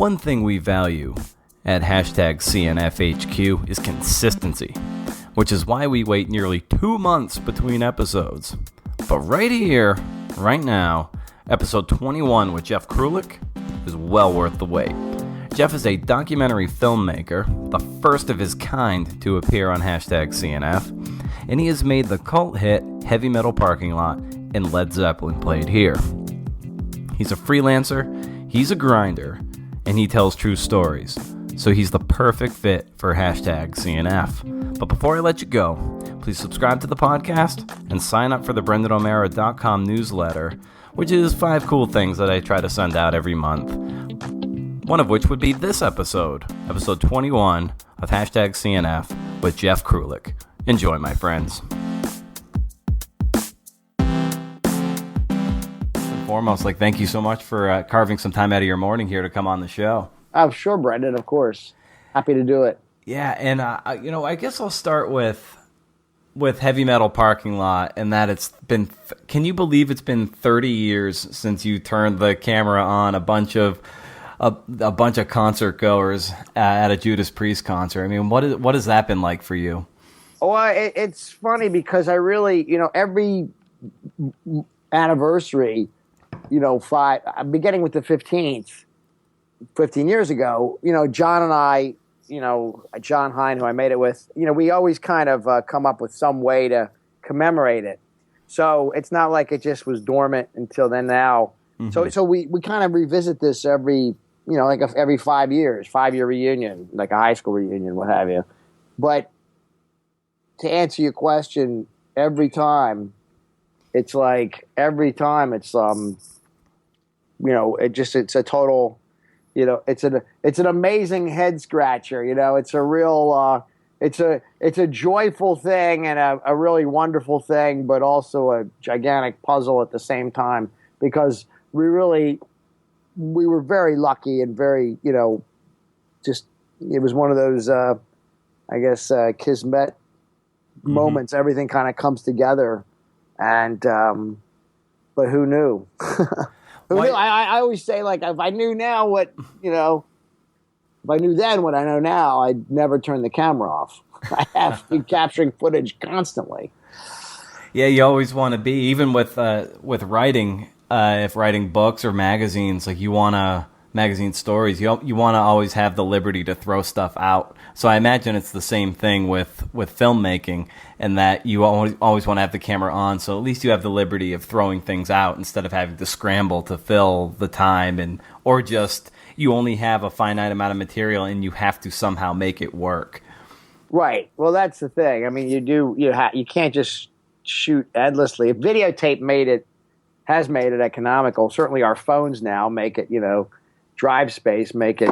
One thing we value at hashtag CNFHQ is consistency, which is why we wait nearly 2 months between episodes. But right here, right now, episode 21 with Jeff Krulik is well worth the wait. Jeff is a documentary filmmaker, the first of his kind to appear on hashtag CNF, and he has made the cult hit Heavy Metal Parking Lot and Led Zeppelin Played Here. He's a freelancer, he's a grinder, and he tells true stories, so he's the perfect fit for hashtag CNF. But before I let you go, please subscribe to the podcast and sign up for the BrendanO'Mara.com newsletter, which is 5 cool things that I try to send out every month. One of which would be this episode 21 of hashtag CNF with Jeff Krulik. Enjoy, my friends. Foremost, thank you so much for carving some time out of your morning here to come on the show. Oh, sure, Brendan, of course. Happy to do it. Yeah, and I guess I'll start with Heavy Metal Parking Lot, and that it's been. Can you believe it's been 30 years since you turned the camera on a bunch of concert goers at a Judas Priest concert? I mean, what has that been like for you? Well, it's funny because I really, every anniversary, beginning with the 15th, 15 years ago, John and I, John Hine, who I made it with, we always kind of come up with some way to commemorate it. So it's not like it just was dormant until then now. Mm-hmm. So we kind of revisit this every 5 years, 5-year reunion, like a high school reunion, what have you. But to answer your question, every time it's it's a total, it's an amazing head scratcher. It's a real, it's a joyful thing and a really wonderful thing, but also a gigantic puzzle at the same time, because we were very lucky and very, it was one of those, kismet moments. Everything kind of comes together, and but who knew? Who knew? I always say, if I knew now what, if I knew then what I know now, I'd never turn the camera off. I have to be capturing footage constantly. Yeah, you always want to be, even with writing. If writing books or magazines, magazine stories, you want to always have the liberty to throw stuff out. So I imagine it's the same thing with filmmaking, and that you always want to have the camera on, so at least you have the liberty of throwing things out instead of having to scramble to fill the time, or just you only have a finite amount of material and you have to somehow make it work. Right. Well, that's the thing. I mean, you can't just shoot endlessly. If videotape has made it economical. Certainly our phones now make it, drive space, make it,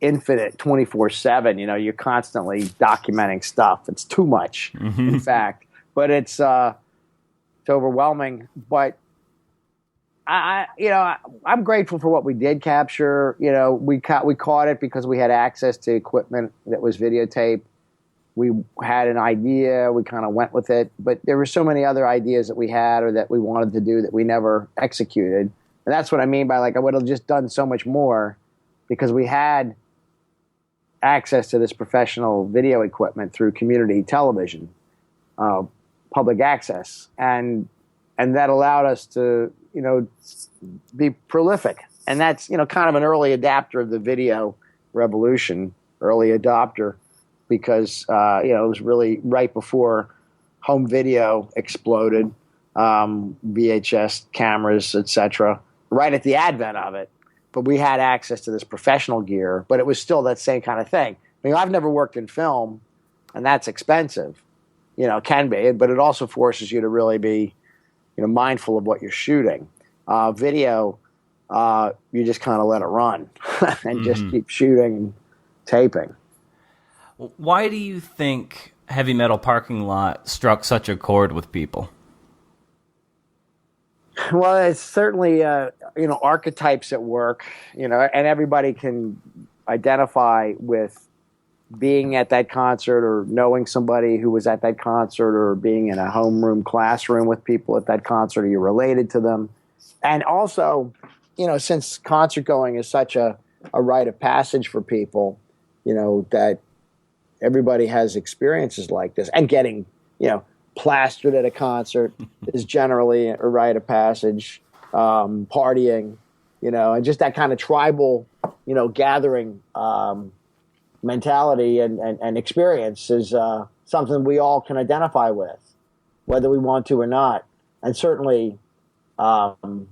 infinite 24/7. You're constantly documenting stuff. It's too much, in fact, but it's overwhelming. But I'm grateful for what we did capture. We caught it because we had access to equipment that was videotape. We had an idea, we kind of went with it, but there were so many other ideas that we had or that we wanted to do that we never executed. And that's what I mean by I would have just done so much more, because we had access to this professional video equipment through community television, public access. And that allowed us to, be prolific. And that's, kind of an early adapter of the video revolution, early adopter. Because it was really right before home video exploded, VHS cameras, etc. Right at the advent of it, but we had access to this professional gear. But it was still that same kind of thing. I mean, I've never worked in film, and that's expensive. Can be, but it also forces you to really be, mindful of what you're shooting. Video, you just kind of let it run and just keep shooting and taping. Why do you think Heavy Metal Parking Lot struck such a chord with people? Well, it's certainly, archetypes at work, and everybody can identify with being at that concert or knowing somebody who was at that concert or being in a homeroom classroom with people at that concert, or you're related to them. And also, since concert going is such a rite of passage for people, that everybody has experiences like this, and getting, plastered at a concert is generally a rite of passage. Partying, and just that kind of tribal, gathering mentality and experience is something we all can identify with, whether we want to or not. And certainly, nobody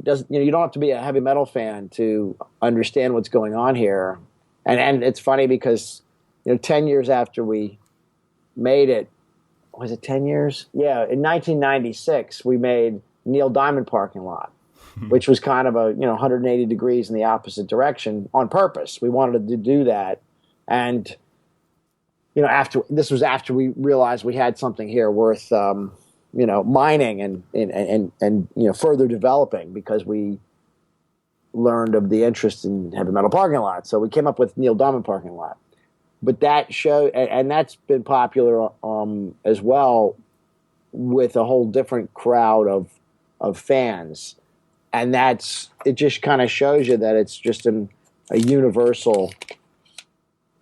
does. You don't have to be a heavy metal fan to understand what's going on here. And it's funny because 10 years after we made it, was it 10 years? Yeah, in 1996 we made Neil Diamond Parking Lot, which was kind of a 180 degrees in the opposite direction on purpose. We wanted to do that, and after we realized we had something here worth mining and further developing, because we learned of the interest in heavy metal parking lot. So we came up with Neil Diamond Parking Lot. But that show, and that's been popular as well, with a whole different crowd of fans, and it just kind of shows you that it's just a universal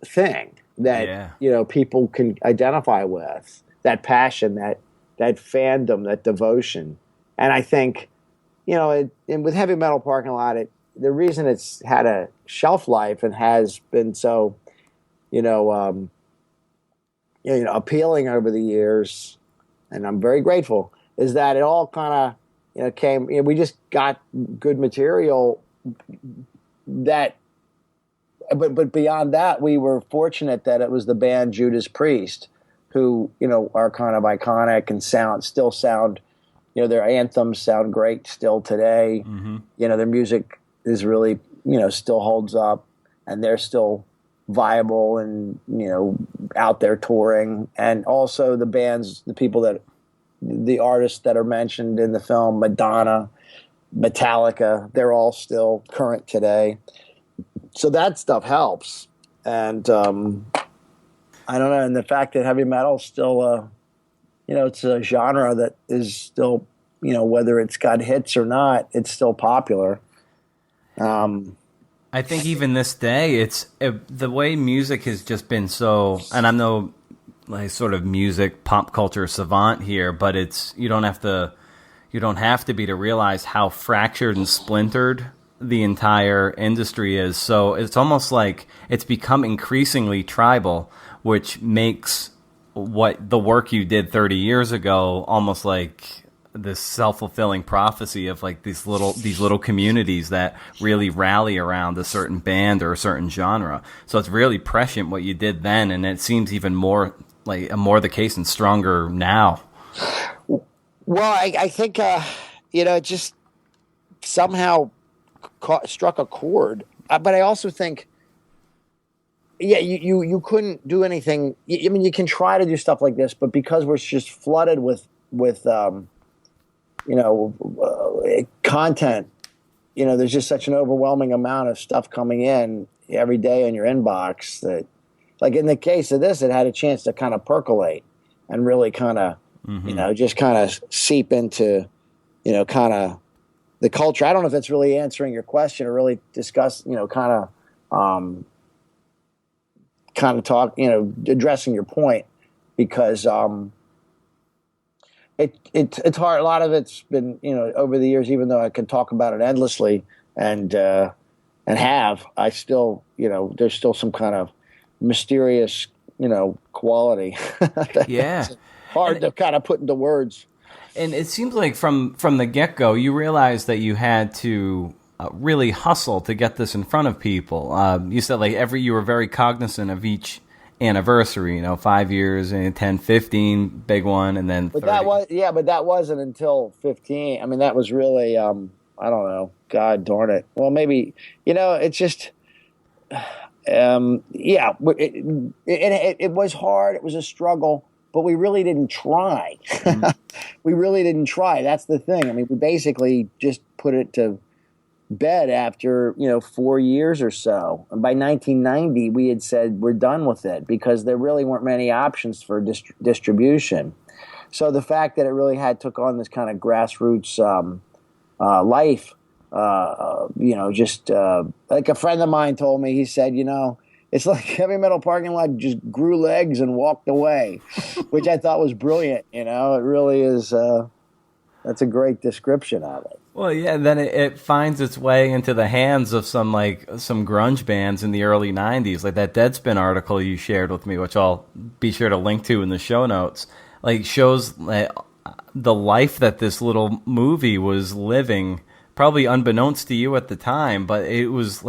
thing that people can identify with, that passion, that fandom, that devotion. And I think and with heavy metal parking lot, the reason it's had a shelf life and has been so appealing over the years, and I'm very grateful, is that it all kind of came. We just got good material that, but beyond that, we were fortunate that it was the band Judas Priest, who are kind of iconic and still sound. Their anthems sound great still today. Mm-hmm. Their music is really still holds up, and they're still viable and out there touring. And also the artists that are mentioned in the film, Madonna, Metallica, they're all still current today. So that stuff helps. And I don't know, and the fact that heavy metal is still it's a genre that is still, whether it's got hits or not, it's still popular. I think even this day, the way music has just been so, and I'm no sort of music pop culture savant here, but you don't have to be to realize how fractured and splintered the entire industry is. So it's almost like it's become increasingly tribal, which makes what the work you did 30 years ago almost like this self-fulfilling prophecy of like these little communities that really rally around a certain band or a certain genre. So it's really prescient what you did then, and it seems even more the case and stronger now. Well, I think it just somehow struck a chord, but I also think you couldn't do anything. I mean, you can try to do stuff like this, but because we're just flooded with content, there's just such an overwhelming amount of stuff coming in every day in your inbox that, like in the case of this, it had a chance to kind of percolate and really kind of, just kind of seep into, kind of the culture. I don't know if that's really answering your question or really discuss, kind of talk, addressing your point, because it's hard. A lot of it's been, over the years, even though I can talk about it endlessly and I still, there's still some kind of mysterious, quality. Yeah. Hard to kind of put into words. And it seems like from the get-go, you realized that you had to really hustle to get this in front of people. You said you were very cognizant of each anniversary, 5 years and 10, 15, big one, and then 30. But that wasn't until 15. I mean, that was really, I don't know, God darn it. Well, maybe, it's just, it was hard. It was a struggle, but we really didn't try. We really didn't try. That's the thing. I mean, we basically just put it to bed after 4 years or so. And by 1990, we had said we're done with it because there really weren't many options for distribution. So the fact that it really took on this kind of grassroots, life. Just like a friend of mine told me, he said, it's like heavy metal parking lot just grew legs and walked away, which I thought was brilliant. It really is. That's a great description of it. Well, yeah, then it finds its way into the hands of some grunge bands in the early 90s, like that Deadspin article you shared with me, which I'll be sure to link to in the show notes, shows the life that this little movie was living, probably unbeknownst to you at the time, but it was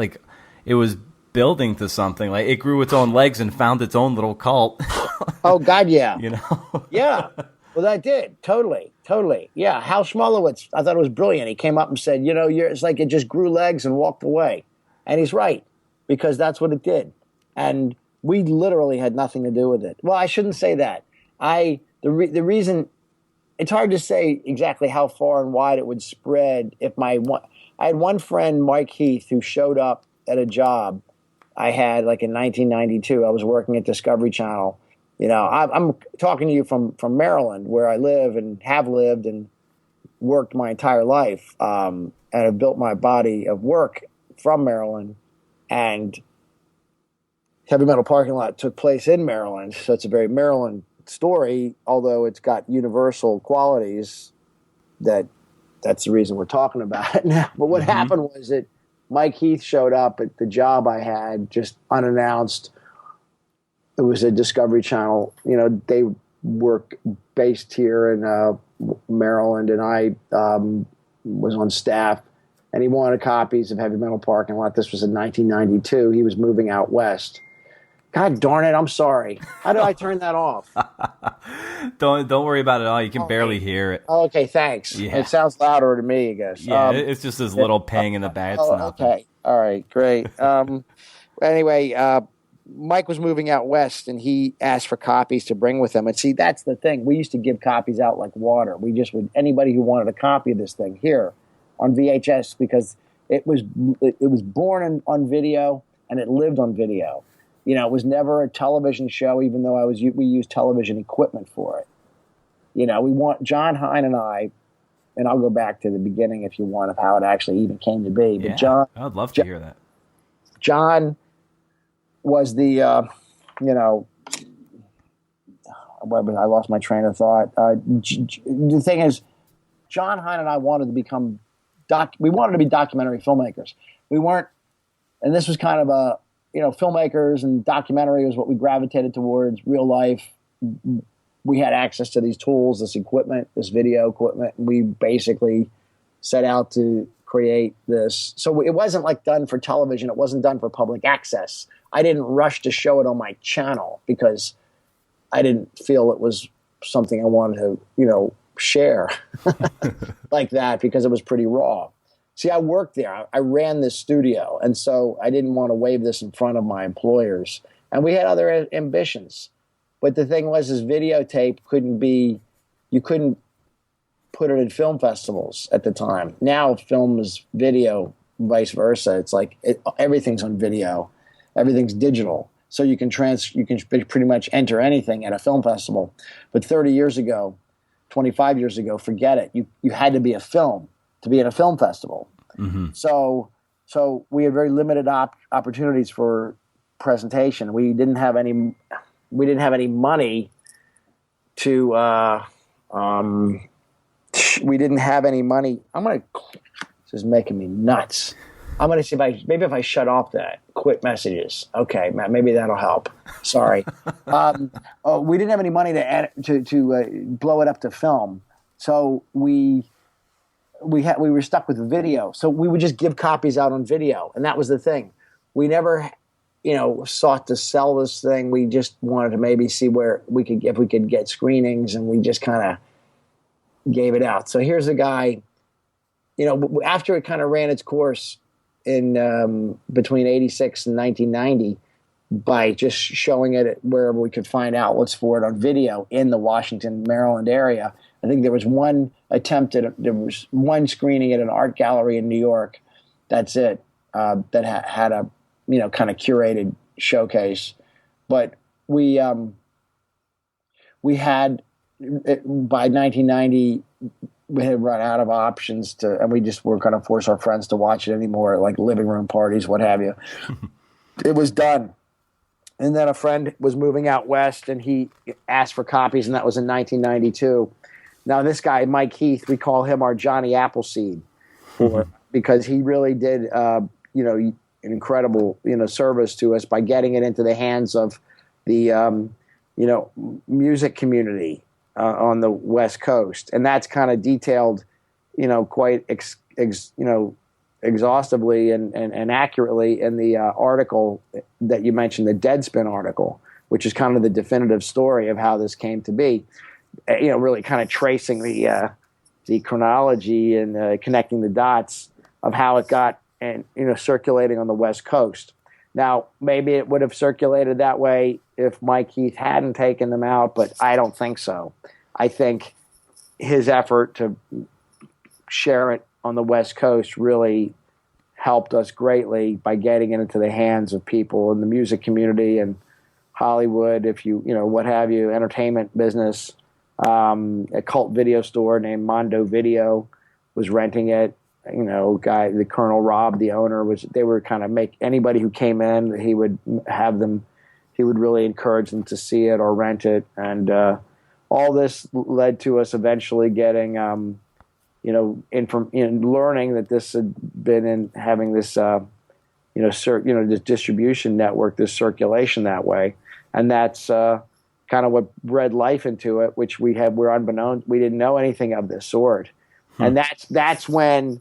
building to something. Like, it grew its own legs and found its own little cult. Oh, God, yeah. Yeah. Well, that did. Totally. Yeah. Hal Schmolowitz, I thought it was brilliant. He came up and said, it's like it just grew legs and walked away. And he's right, because that's what it did. And we literally had nothing to do with it. Well, I shouldn't say that. The reason, it's hard to say exactly how far and wide it would spread. I had one friend, Mike Heath, who showed up at a job I had in 1992. I was working at Discovery Channel. I'm talking to you from Maryland, where I live and have lived and worked my entire life, and have built my body of work from Maryland. And Heavy Metal Parking Lot took place in Maryland, so it's a very Maryland story, although it's got universal qualities. That's the reason we're talking about it now. But what happened was that Mike Heath showed up at the job I had, just unannounced. It was a Discovery Channel. They were based here in Maryland, and I was on staff. And he wanted copies of Heavy Metal Parking Lot. This was in 1992. He was moving out west. God darn it! I'm sorry. How do I turn that off? Don't worry about it at all. You can barely hear it. Okay, thanks. Yeah. It sounds louder to me, I guess. Yeah, it's just this little pang in the back. Okay. All right, great. Anyway, Mike was moving out west, and he asked for copies to bring with him. And see, that's the thing. We used to give copies out like water. We just would, anybody who wanted a copy of this thing here on VHS, because it was born on video and it lived on video. It was never a television show, even though we used television equipment for it. John Hine and I, and I'll go back to the beginning if you want, of how it actually even came to be. But yeah, I would love to hear that. John was the, I lost my train of thought. The thing is, John Hine and I wanted to become we wanted to be documentary filmmakers. We weren't, and this was kind of a, filmmakers and documentary was what we gravitated towards. Real life, we had access to these tools, this equipment, this video equipment, and we basically set out to create this. So it wasn't done for television. It wasn't done for public access. I didn't rush to show it on my channel because I didn't feel it was something I wanted to, share like that, because it was pretty raw. See, I worked there. I ran this studio, and so I didn't want to wave this in front of my employers. And we had other ambitions. But the thing was, videotape you couldn't put it in film festivals at the time. Now film is video, vice versa. It's everything's on video. Everything's digital. So you can pretty much enter anything at a film festival. But 30 years ago, 25 years ago, forget it. You had to be a film to be at a film festival. Mm-hmm. So we had very limited opportunities for presentation. We didn't have any money to we didn't have any money. This is making me nuts. I'm going to see if I shut off that quick messages. Okay, Matt, maybe that'll help. Sorry. We didn't have any money to blow it up to film. So we were stuck with video. So we would just give copies out on video. And that was the thing. We never, sought to sell this thing. We just wanted to maybe see if we could get screenings, and we just kind of gave it out. So here's a guy, after it kind of ran its course in between 86 and 1990 by just showing it wherever we could find outlets for it on video in the Washington, Maryland area. I think there was one screening at an art gallery in New York. That's it. That had a, kind of curated showcase. But we had, by 1990, we had run out of options and we just weren't going to force our friends to watch it anymore, like living room parties, what have you. It was done. And then a friend was moving out west, and he asked for copies, and that was in 1992. Now, this guy, Mike Heath, we call him our Johnny Appleseed, because he really did, an incredible, service to us by getting it into the hands of the, music community on the West Coast. And that's kind of detailed, quite exhaustively and accurately in the article that you mentioned, the Deadspin article, which is kind of the definitive story of how this came to be. Really kind of tracing the chronology and connecting the dots of how it got and circulating on the West Coast. Now, maybe it would have circulated that way if Mike Heath hadn't taken them out, but I don't think so. I think his effort to share it on the West Coast really helped us greatly by getting it into the hands of people in the music community and Hollywood, what have you, entertainment business. A cult video store named Mondo Video was renting it. The Colonel Rob, the owner, they were kind of anybody who came in, he would really encourage them to see it or rent it. And all this led to us eventually getting, learning that this had been having this, this distribution network, this circulation that way. And that's kind of what bred life into it, which we're unbeknown. We didn't know anything of this sort. And that's when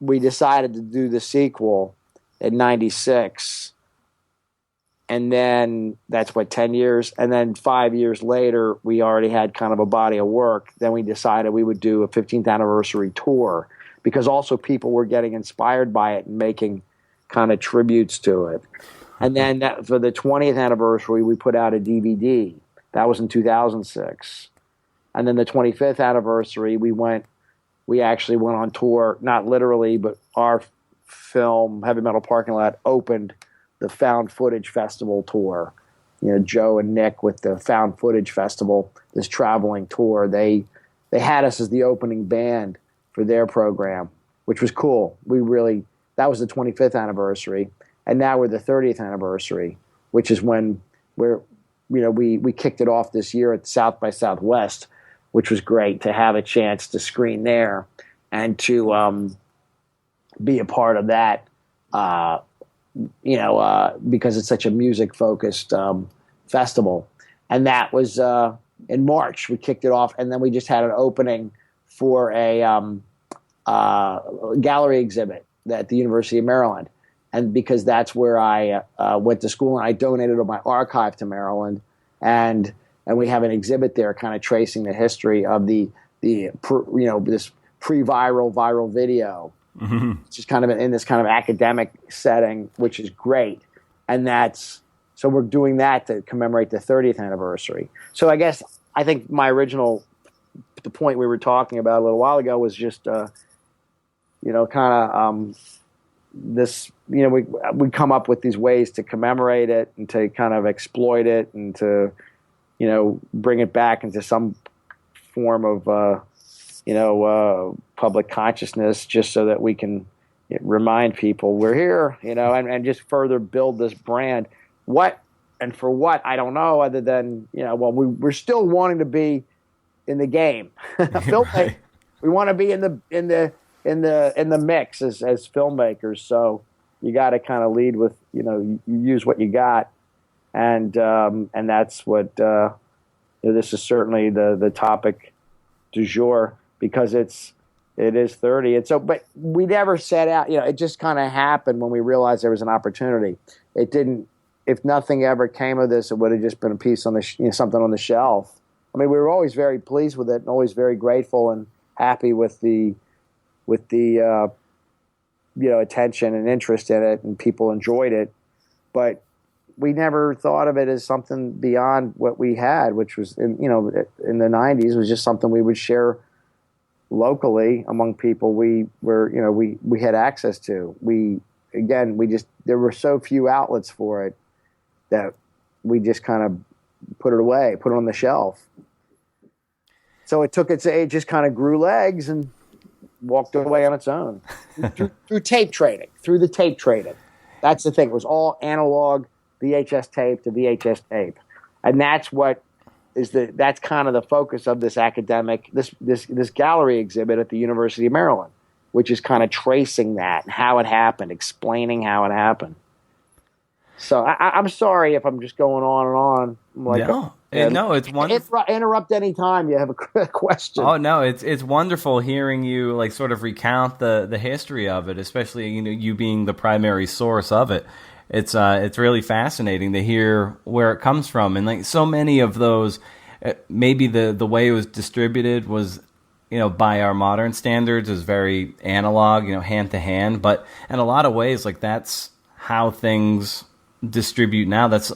we decided to do the sequel in 96. And then that's 10 years. And then 5 years later, we already had kind of a body of work. Then we decided we would do a 15th anniversary tour because also people were getting inspired by it and making kind of tributes to it. And then for the 20th anniversary, we put out a DVD. That was in 2006. And then the 25th anniversary, we actually went on tour, not literally, but our film, Heavy Metal Parking Lot, opened the Found Footage Festival tour. Joe and Nick with the Found Footage Festival, this traveling tour. They had us as the opening band for their program, which was cool. That was the 25th anniversary. And now we're the 30th anniversary, which is when we kicked it off this year at South by Southwest, which was great to have a chance to screen there and to be a part of that, because it's such a music-focused festival. And that was in March. We kicked it off, and then we just had an opening for a gallery exhibit at the University of Maryland. And because that's where I went to school, and I donated my archive to Maryland, and we have an exhibit there, kind of tracing the history of this viral video, which is kind of in this kind of academic setting, which is great. And so we're doing that to commemorate the 30th anniversary. So I think the point we were talking about a little while ago was just this, we come up with these ways to commemorate it and to kind of exploit it and to, bring it back into some form of, public consciousness, just so that we can remind people we're here, and just further build this brand. What and for what, I don't know, other than, we're still wanting to be in the game. Right. We want to be in the mix as filmmakers. So you got to kind of lead with, you use what you got, and that's what this is certainly the topic du jour, because it is 30. And so, but we never set out. It just kind of happened when we realized there was an opportunity. It didn't. If nothing ever came of this, it would have just been a piece on the something on the shelf. I mean, we were always very pleased with it and always very grateful and happy with the attention and interest in it, and people enjoyed it. But we never thought of it as something beyond what we had, which was in the 90s, was just something we would share locally among people we had access to. There were so few outlets for it that we just kind of put it away, put it on the shelf. So it just kind of grew legs and walked away on its own through tape trading, through the tape trading. That's the thing. It was all analog VHS tape to VHS tape. And that's what that's kind of the focus of this this gallery exhibit at the University of Maryland, which is kind of tracing that and how it happened, explaining how it happened. So I'm sorry if I'm just going on and on. I'm like, no, it's wonderful. Interrupt any time you have a question. Oh no, it's wonderful hearing you like sort of recount the history of it, especially you being the primary source of it. It's really fascinating to hear where it comes from, and like so many of those, maybe the way it was distributed was, by our modern standards, is very analog, hand to hand. But in a lot of ways, like that's how things distribute now. That's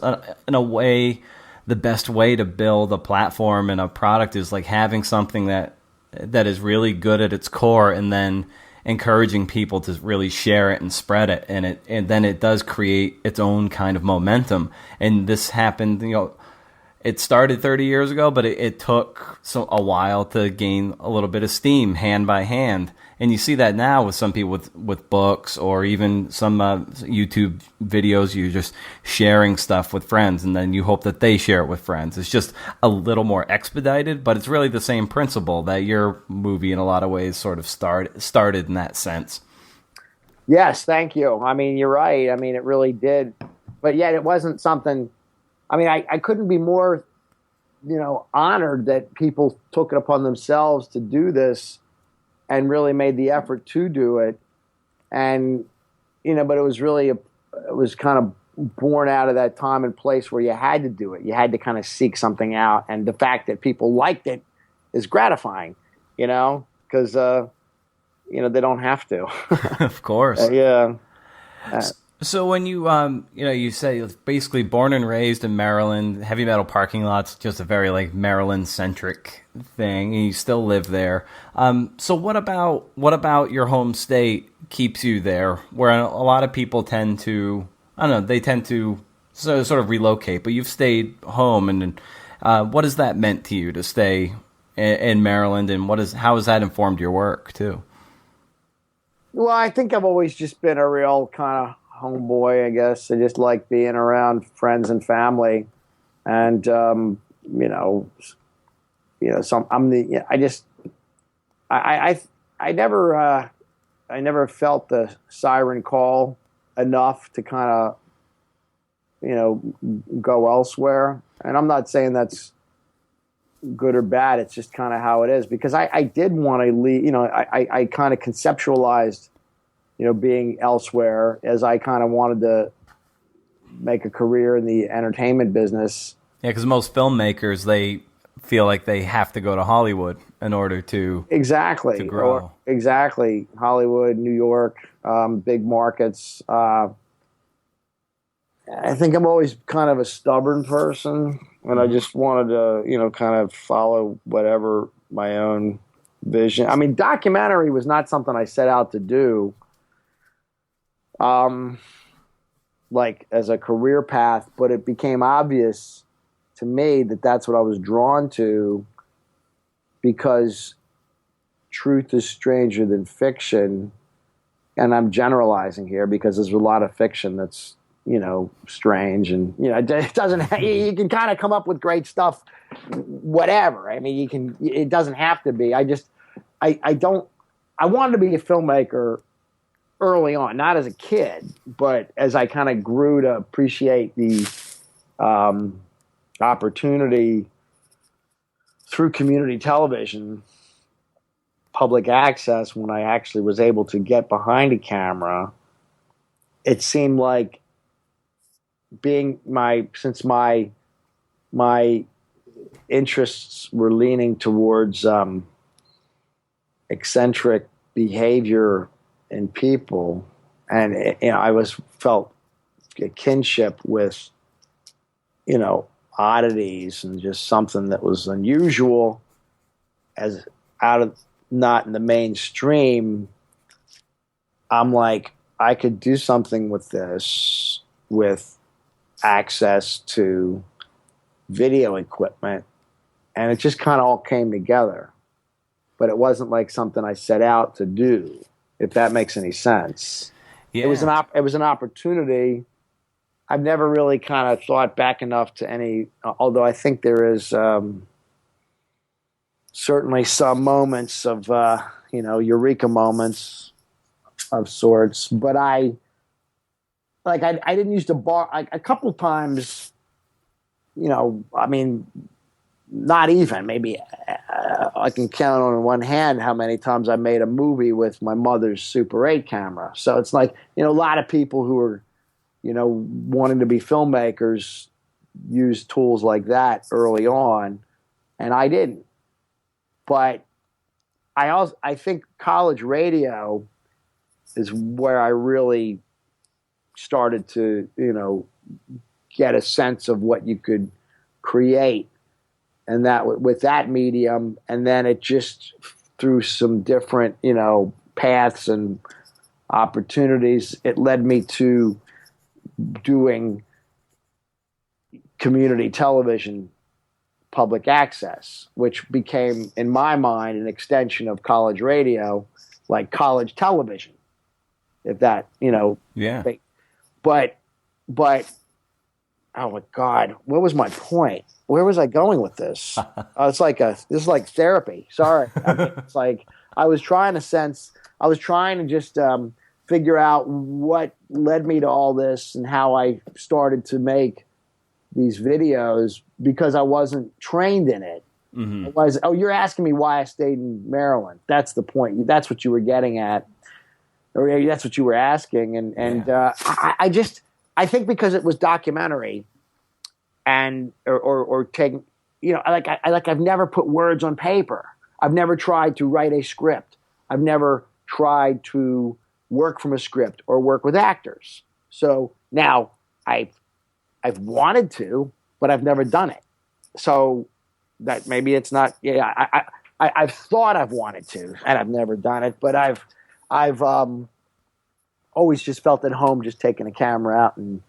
in a way the best way to build a platform and a product is like having something that is really good at its core, and then encouraging people to really share it and spread it, and then it does create its own kind of momentum. And this happened, it started 30 years ago, but it took a while to gain a little bit of steam, hand by hand. And you see that now with some people with books, or even some YouTube videos. You're just sharing stuff with friends, and then you hope that they share it with friends. It's just a little more expedited, but it's really the same principle that your movie in a lot of ways sort of started in that sense. Yes, thank you. I mean, you're right. I mean, it really did. But yet it wasn't something... I mean, I couldn't be more, honored that people took it upon themselves to do this and really made the effort to do it. And, but it was kind of born out of that time and place where you had to do it. You had to kind of seek something out. And the fact that people liked it is gratifying, because, they don't have to. Of course. Yeah. So when you, you say basically born and raised in Maryland, heavy metal parking lots, just a very like Maryland-centric thing, and you still live there. So what about your home state keeps you there, where a lot of people tend to, they tend to sort of relocate, but you've stayed home, and what has that meant to you to stay in Maryland, and how has that informed your work too? Well, I think I've always just been a real kind of homeboy, I guess. I just like being around friends and family, and I never felt the siren call enough to kind of go elsewhere. And I'm not saying that's good or bad. It's just kind of how it is, because I did want to leave. I kind of conceptualized being elsewhere as I kind of wanted to make a career in the entertainment business. Yeah, because most filmmakers, they feel like they have to go to Hollywood in order to grow. Exactly. Hollywood, New York, big markets. I think I'm always kind of a stubborn person, and I just wanted to, kind of follow whatever my own vision. I mean, documentary was not something I set out to do. Like as a career path, but it became obvious to me that that's what I was drawn to, because truth is stranger than fiction. And I'm generalizing here because there's a lot of fiction that's, strange, and, it doesn't, you can kind of come up with great stuff, whatever. I mean, it doesn't have to be. I wanted to be a filmmaker early on, not as a kid, but as I kind of grew to appreciate the opportunity through community television, public access, when I actually was able to get behind a camera, it seemed like since my interests were leaning towards eccentric behavior in people, and I felt a kinship with oddities and just something that was unusual, as not in the mainstream. I'm like, I could do something with this, with access to video equipment And it just kind of all came together. But it wasn't like something I set out to do, if that makes any sense. Yeah. It was an opportunity. I've never really kind of thought back enough to any, although I think there is certainly some moments of, eureka moments of sorts. But I didn't used to bar, a couple of times, not even, maybe I can count on one hand how many times I made a movie with my mother's Super 8 camera. So it's like, a lot of people who are, wanting to be filmmakers use tools like that early on, and I didn't. But I think college radio is where I really started to, get a sense of what you could create, and that with that medium, and then it just through some different, paths and opportunities, it led me to doing community television, public access, which became, in my mind, an extension of college radio, like college television. If that, Yeah. But, oh my God, what was my point? Where was I going with this? This is like therapy. Sorry. It's like I was trying to just figure out what led me to all this and how I started to make these videos, because I wasn't trained in it. Mm-hmm. You're asking me why I stayed in Maryland. That's the point. That's what you were getting at. Or that's what you were asking. And I think because it was documentary and, or taking, I've never put words on paper. I've never tried to write a script. I've never tried to work from a script or work with actors. So now I've wanted to, but I've never done it. So that maybe it's not, I've thought I've wanted to, and I've never done it, but I've always just felt at home just taking a camera out and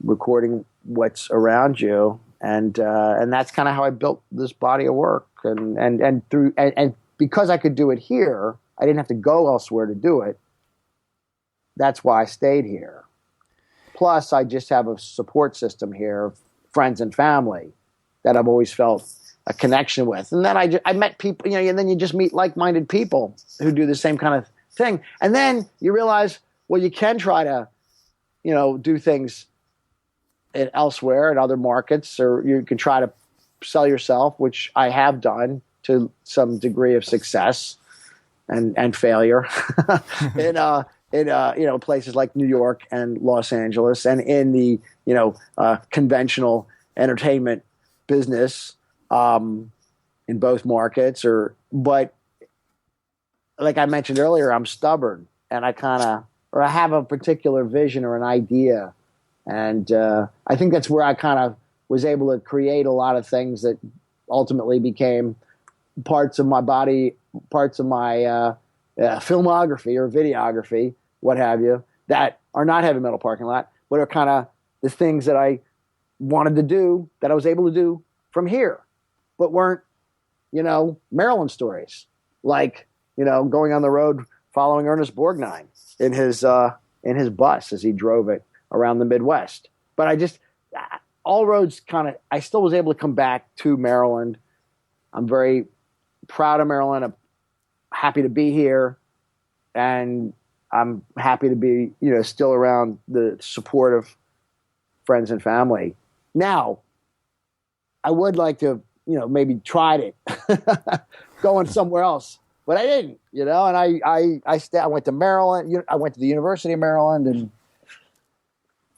recording what's around you. And that's kind of how I built this body of work. And because I could do it here, I didn't have to go elsewhere to do it. That's why I stayed here. Plus, I just have a support system here, friends and family, that I've always felt a connection with. And then I met people, and then you just meet like-minded people who do the same kind of thing. And then you realize, well, you can try to, do things elsewhere in other markets, or you can try to sell yourself, which I have done to some degree of success and failure in places like New York and Los Angeles, and in the conventional entertainment business in both markets. But like I mentioned earlier, I'm stubborn, and I have a particular vision or an idea, and I think that's where I kind of was able to create a lot of things that ultimately became parts of my body, parts of my filmography or videography, what have you, that are not Heavy Metal Parking Lot, but are kind of the things that I wanted to do, that I was able to do from here, but weren't, Maryland stories, like, going on the road following Ernest Borgnine in his bus as he drove it around the Midwest. But all roads I still was able to come back to Maryland. I'm very proud of Maryland. I'm happy to be here, and I'm happy to be, still around the support of friends and family. Now, I would like to, maybe tried it going somewhere else, but I didn't, and I went to Maryland. I went to the University of Maryland. And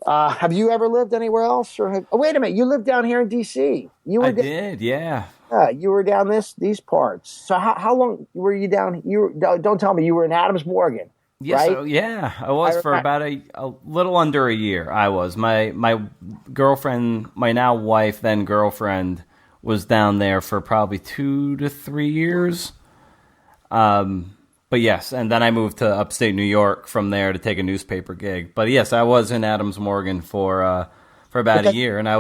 have you ever lived anywhere else? Wait a minute, you lived down here in D.C. I did, yeah. You were down these parts. So how long were you down? Don't tell me you were in Adams Morgan. Yes, right? I was for about a little under a year. I was. My girlfriend, my now wife, then girlfriend, was down there for probably 2 to 3 years. But yes, and then I moved to upstate New York from there to take a newspaper gig. But yes, I was in Adams Morgan for for about a year, and I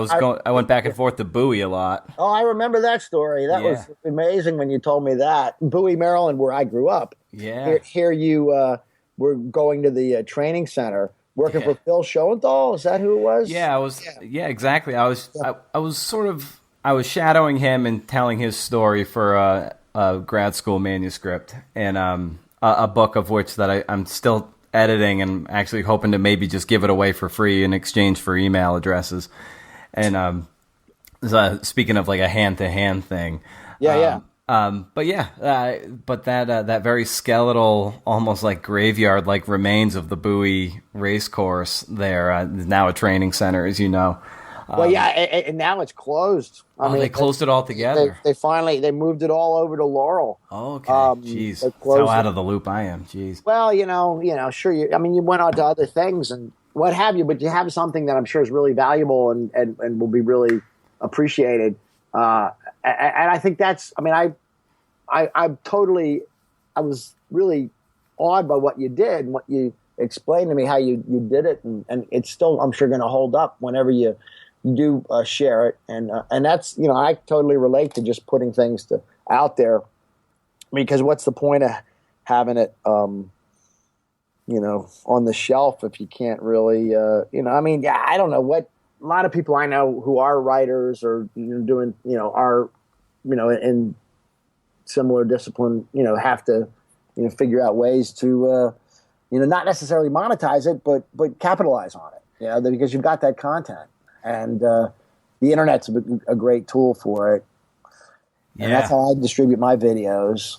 went back and forth to Bowie a lot. Oh, I remember that story. That was amazing when you told me that. Bowie, Maryland, where I grew up. Yeah. Here you were going to the training center, working for Phil Schoenthal. Is that who it was? Yeah, I was. Yeah, exactly. I was shadowing him and telling his story for a grad school manuscript and a book of which that I'm still editing and actually hoping to maybe just give it away for free in exchange for email addresses. And speaking of like a hand-to-hand thing. Yeah. But that very skeletal, almost like graveyard like remains of the Bowie race course there, now a training center, as you know. And now it's closed. I mean, they closed it all together. They finally moved it all over to Laurel. Oh, okay. Jeez, that's how out of the loop I am. Jeez. Well, sure. You went on to other things and what have you, but you have something that I'm sure is really valuable and will be really appreciated. And I think that's. I mean, I was really awed by what you did and what you explained to me, how you did it, and it's still, I'm sure, going to hold up whenever you do share it, and that's, I totally relate to just putting things out there, because what's the point of having it on the shelf if you can't really I don't know what a lot of people I know who are writers or doing are in similar discipline have to figure out ways to not necessarily monetize it but capitalize on it, because you've got that content. And the internet's a great tool for it. And that's how I distribute my videos.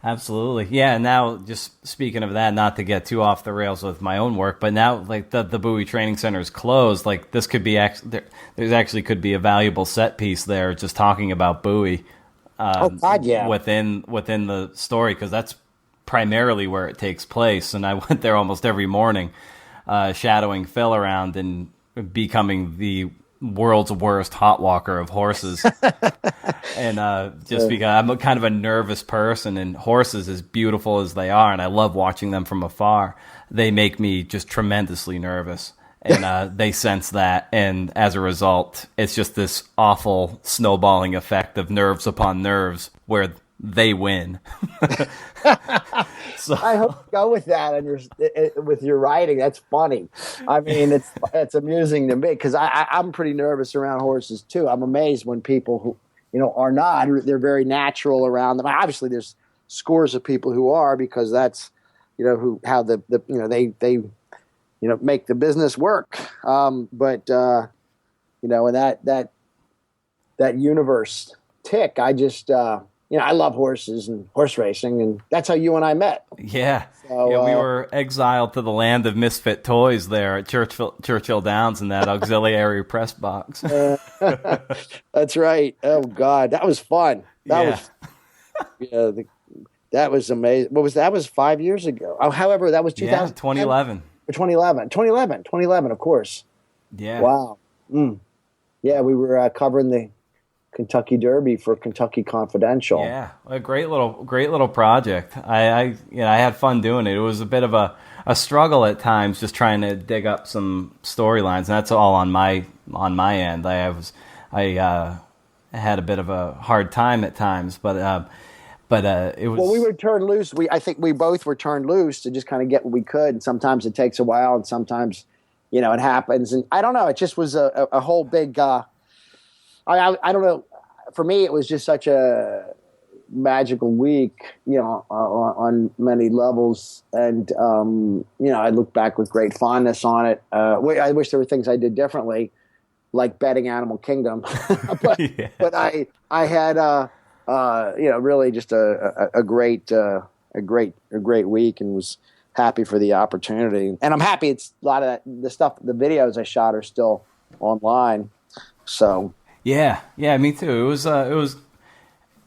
Absolutely. Yeah, and now just speaking of that, not to get too off the rails with my own work, but now like the Bowie Training Center is closed. Like this could be there's actually could be a valuable set piece there just talking about Bowie. Within the story, because that's primarily where it takes place. And I went there almost every morning, shadowing Phil around and becoming the world's worst hot walker of horses. And just because I'm kind of a nervous person, and horses, as beautiful as they are, and I love watching them from afar, they make me just tremendously nervous. And they sense that, and as a result, it's just this awful snowballing effect of nerves upon nerves where they win. So I hope you go with that with your writing. That's funny. I mean, it's amusing to me because I'm pretty nervous around horses too. I'm amazed when people who are not. They're very natural around them. Obviously, there's scores of people who are, because that's how they make the business work. But in that universe tick, I just, I love horses and horse racing, and that's how you and I met. Yeah. So, we were exiled to the land of misfit toys there at Churchill Downs in that auxiliary press box. That's right. Oh God, that was fun. That was amazing. What was that? Was 5 years ago. Oh, however, that was 2011. 2011, of course. Yeah. Wow. Yeah, we were covering the Kentucky Derby for Kentucky Confidential. Yeah, a great little project. I had fun doing it. It was a bit of a struggle at times, just trying to dig up some storylines, and that's all on my end. I had a bit of a hard time at times, but it was. Well, we were turned loose. I think we both were turned loose to just kind of get what we could, and sometimes it takes a while, and sometimes, it happens. And I don't know. It just was a whole big. I don't know. For me, it was just such a magical week, on many levels, and I look back with great fondness on it. I wish there were things I did differently, like betting Animal Kingdom, but I had. Really just a great week, and was happy for the opportunity. And I'm happy it's a lot of the stuff, the videos I shot are still online. So yeah, me too.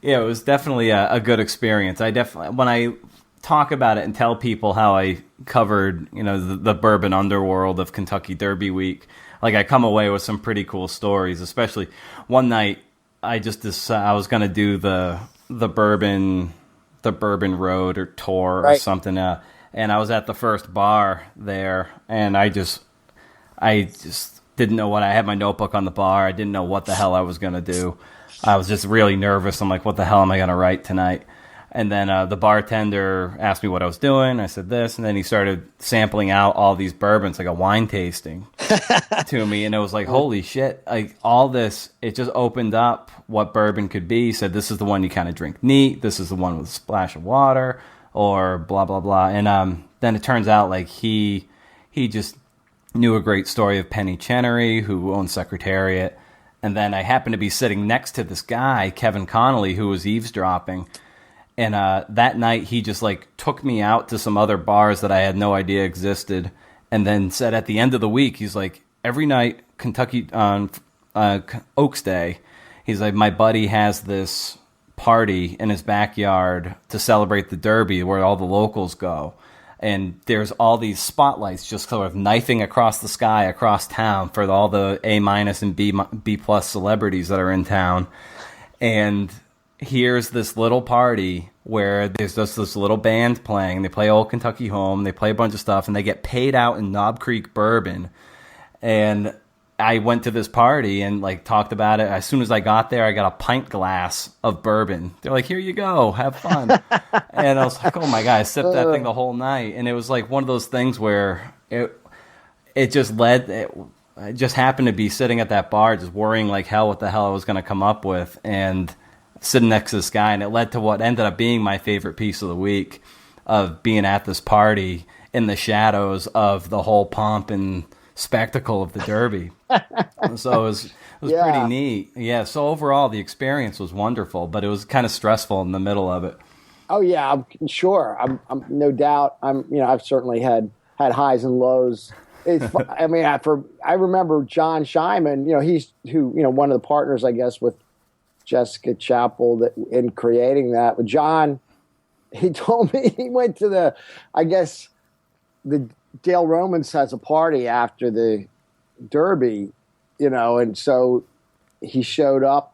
It was definitely a good experience. When I talk about it and tell people how I covered, the bourbon underworld of Kentucky Derby week, like I come away with some pretty cool stories. Especially one night, I was going to do the bourbon road or tour or something, and I was at the first bar there, and I didn't know what I had my notebook on the bar. I didn't know what the hell I was going to do. I was just really nervous. I'm like, what the hell am I going to write tonight? And then the bartender asked me what I was doing. I said this, and then he started sampling out all these bourbons, like a wine tasting to me. And it was like, holy shit, like all this, it just opened up what bourbon could be. He said, this is the one you kind of drink neat. This is the one with a splash of water, or blah, blah, blah. And then it turns out like he just knew a great story of Penny Chenery, who owned Secretariat. And then I happened to be sitting next to this guy, Kevin Connolly, who was eavesdropping. And that night, he just like took me out to some other bars that I had no idea existed. And then said at the end of the week, he's like, every night, Kentucky on Oaks Day, he's like, my buddy has this party in his backyard to celebrate the Derby where all the locals go. And there's all these spotlights just sort of knifing across the sky, across town for all the A- and B plus celebrities that are in town. And here's this little party where there's just this little band playing. They play Old Kentucky Home. They play a bunch of stuff, and they get paid out in Knob Creek bourbon. And I went to this party and like talked about it. As soon as I got there, I got a pint glass of bourbon. They're like, here you go, have fun. And I was like, oh my God, I sipped that thing the whole night. And it was like one of those things where it just happened to be sitting at that bar, just worrying like hell what the hell I was going to come up with. And sitting next to this guy, and it led to what ended up being my favorite piece of the week, of being at this party in the shadows of the whole pomp and spectacle of the Derby. So it was pretty neat. Yeah. So overall, the experience was wonderful, but it was kind of stressful in the middle of it. Oh yeah, I'm sure. I'm no doubt. I've certainly had highs and lows. I mean, I remember John Shyman. He's one of the partners, I guess, with Jessica Chappell in creating that. But John, he told me he went to the Dale Romans has a party after the Derby, and so he showed up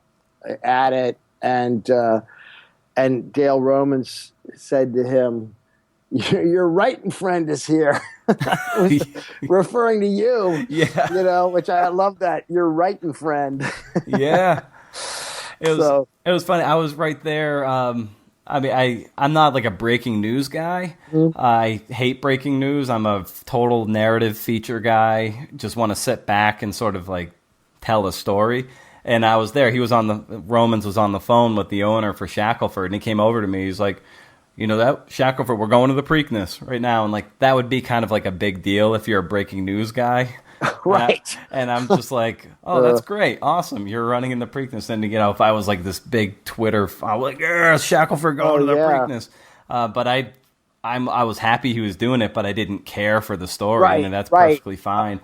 at it, and Dale Romans said to him, "Your writing friend is here," referring to you. Yeah, which I love that, your writing friend. Yeah. It was funny. I was right there. I'm not like a breaking news guy. Mm-hmm. I hate breaking news. I'm a total narrative feature guy. Just want to sit back and sort of like tell a story. And I was there. Romans was on the phone with the owner for Shackelford, and he came over to me. He's like, that Shackelford, we're going to the Preakness right now. And like, that would be kind of like a big deal if you're a breaking news guy. Right. And I'm just like, oh, that's great. Awesome. You're running in the Preakness. And, if I was like this big Twitter, I was like, yeah, Shackelford going to the Preakness. But I was happy he was doing it, but I didn't care for the story. Right, and that's perfectly fine.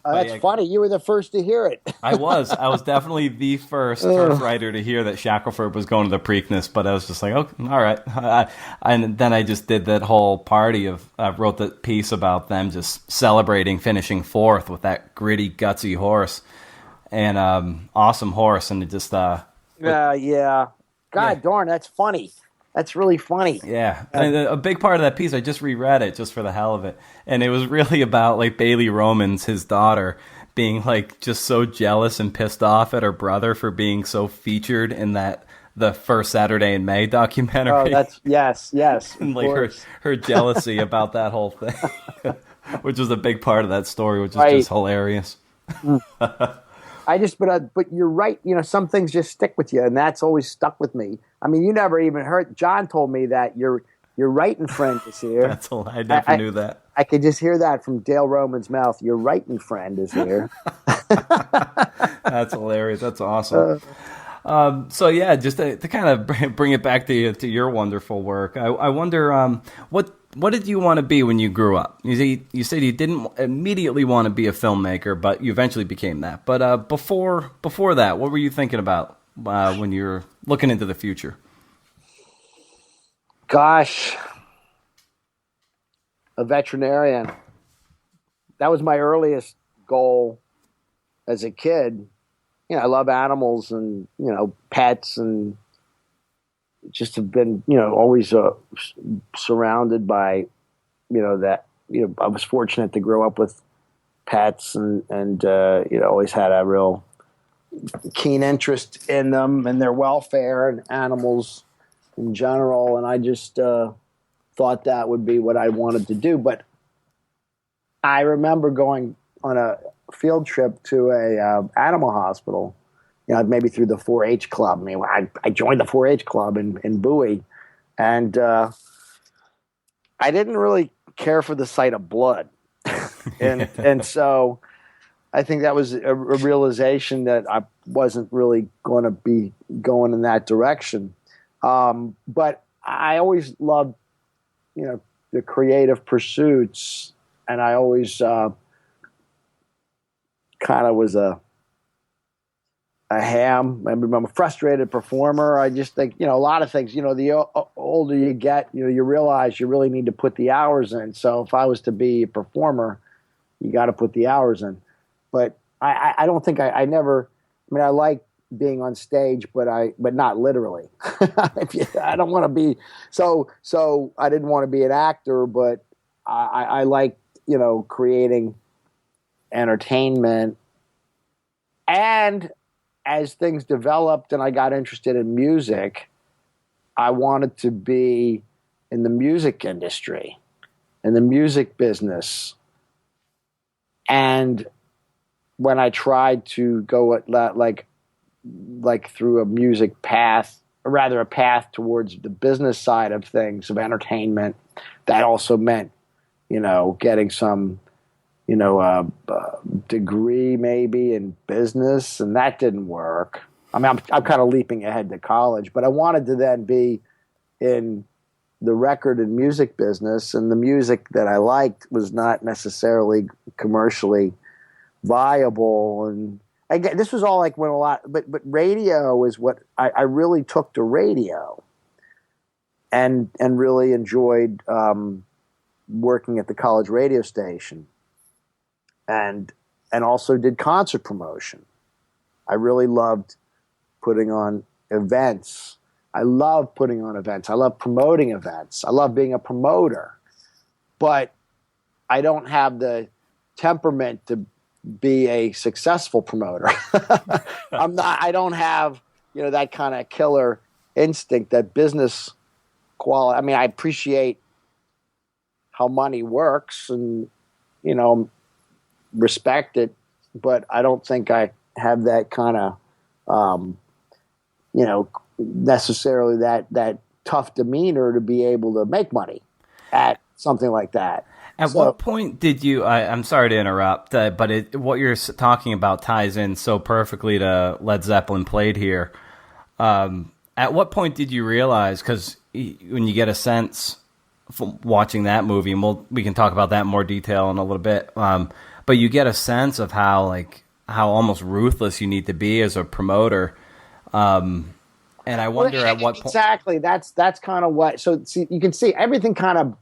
That's funny. You were the first to hear it. I was definitely the first turf writer to hear that Shackelford was going to the Preakness, but I was just like, oh, all right. And then I just did that whole party wrote the piece about them just celebrating finishing fourth with that gritty, gutsy horse, and awesome horse, and it just yeah. God darn, that's funny. That's really funny. Yeah. And a big part of that piece, I just reread it just for the hell of it. And it was really about like Bailey Romans, his daughter, being like just so jealous and pissed off at her brother for being so featured in the First Saturday in May documentary. Oh, yes. And like her jealousy about that whole thing, which was a big part of that story, which is just hilarious. But you're right. Some things just stick with you, and that's always stuck with me. I mean, you never even heard. John told me that your writing friend is here. I never knew that. I could just hear that from Dale Roman's mouth. Your writing friend is here. That's hilarious. That's awesome. So yeah, just to kind of bring it back to your wonderful work. I wonder what did you want to be when you grew up? You said you didn't immediately want to be a filmmaker, but you eventually became that. But before that, what were you thinking about when you were looking into the future? Gosh, a veterinarian. That was my earliest goal as a kid. I love animals and, pets, and just have been, always surrounded by, that. I was fortunate to grow up with, pets and always had a real keen interest in them and their welfare and animals in general. And I just thought that would be what I wanted to do. But I remember going on a field trip to a animal hospital, maybe through the 4-H club. I mean, I joined the 4-H club in Bowie, and I didn't really care for the sight of blood. and so I think that was a realization that I wasn't really going to be going in that direction. But I always loved, the creative pursuits, and I always kind of was a ham. I'm a frustrated performer. I just think, a lot of things, the older you get, you realize you really need to put the hours in. So if I was to be a performer, you got to put the hours in. But I don't think I like being on stage, but not literally. I don't want to be, so I didn't want to be an actor, but I like, creating entertainment. And as things developed and I got interested in music, I wanted to be in the music industry, in the music business. And when I tried to go at that, like through a music path, or rather a path towards the business side of things, of entertainment, that also meant, getting some, degree maybe in business, and that didn't work. I mean, I'm kind of leaping ahead to college, but I wanted to then be in the record and music business, and the music that I liked was not necessarily commercially viable. And again, this was all like when but radio is what I really took to radio, and really enjoyed working at the college radio station, and also did concert promotion. I really loved putting on events. I love putting on events. I love promoting events. I love being a promoter. But I don't have the temperament to be a successful promoter. I don't have, that kind of killer instinct, that business quality. I mean, I appreciate how money works and, respect it, but I don't think I have that kind of, necessarily that tough demeanor to be able to make money at something like that. At what point did you, I'm sorry to interrupt, but what you're talking about ties in so perfectly to Led Zeppelin Played Here. At what point did you realize, because when you get a sense from watching that movie, and we can talk about that in more detail in a little bit, but you get a sense of how almost ruthless you need to be as a promoter. And I wonder at what point. Exactly. That's kind of what, so see, you can see everything kind of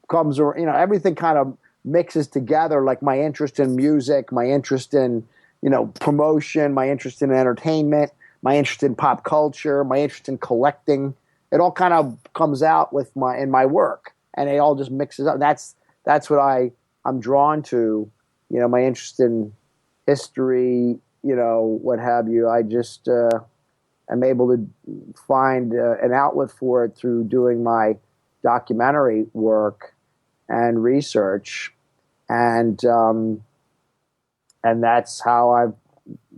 comes, or everything kind of mixes together, like my interest in music, my interest in promotion, my interest in entertainment, my interest in pop culture, my interest in collecting. It all kind of comes out in my work, and it all just mixes up. That's what I'm drawn to, my interest in history, what have you. I just am able to find an outlet for it through doing my documentary work and research, and that's how I've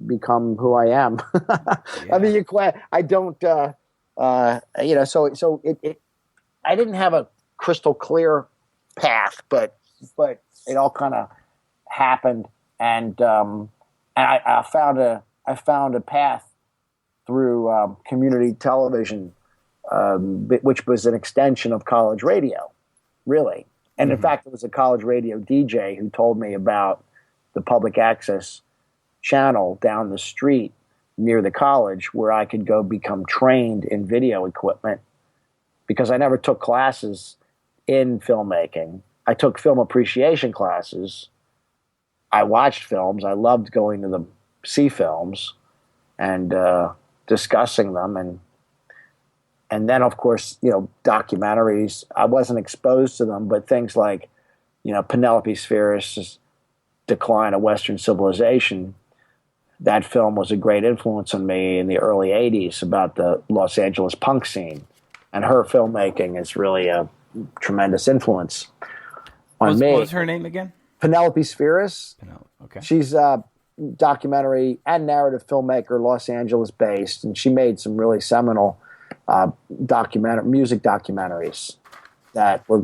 become who I am. Yeah. I mean, I don't, so it I didn't have a crystal clear path, but it all kind of happened, and I found a path through community television, which was an extension of college radio, really. And in fact, it was a college radio DJ who told me about the public access channel down the street near the college where I could go become trained in video equipment, because I never took classes in filmmaking. I took film appreciation classes. I watched films. I loved going to see films and discussing them. And then, of course, documentaries. I wasn't exposed to them, but things like, Penelope Spheris' decline of Western civilization, that film was a great influence on me in the early 80s about the Los Angeles punk scene. And her filmmaking is really a tremendous influence on me. What was her name again? Penelope Spheris. Okay. She's a documentary and narrative filmmaker, Los Angeles based, and she made some really seminal music documentaries that were,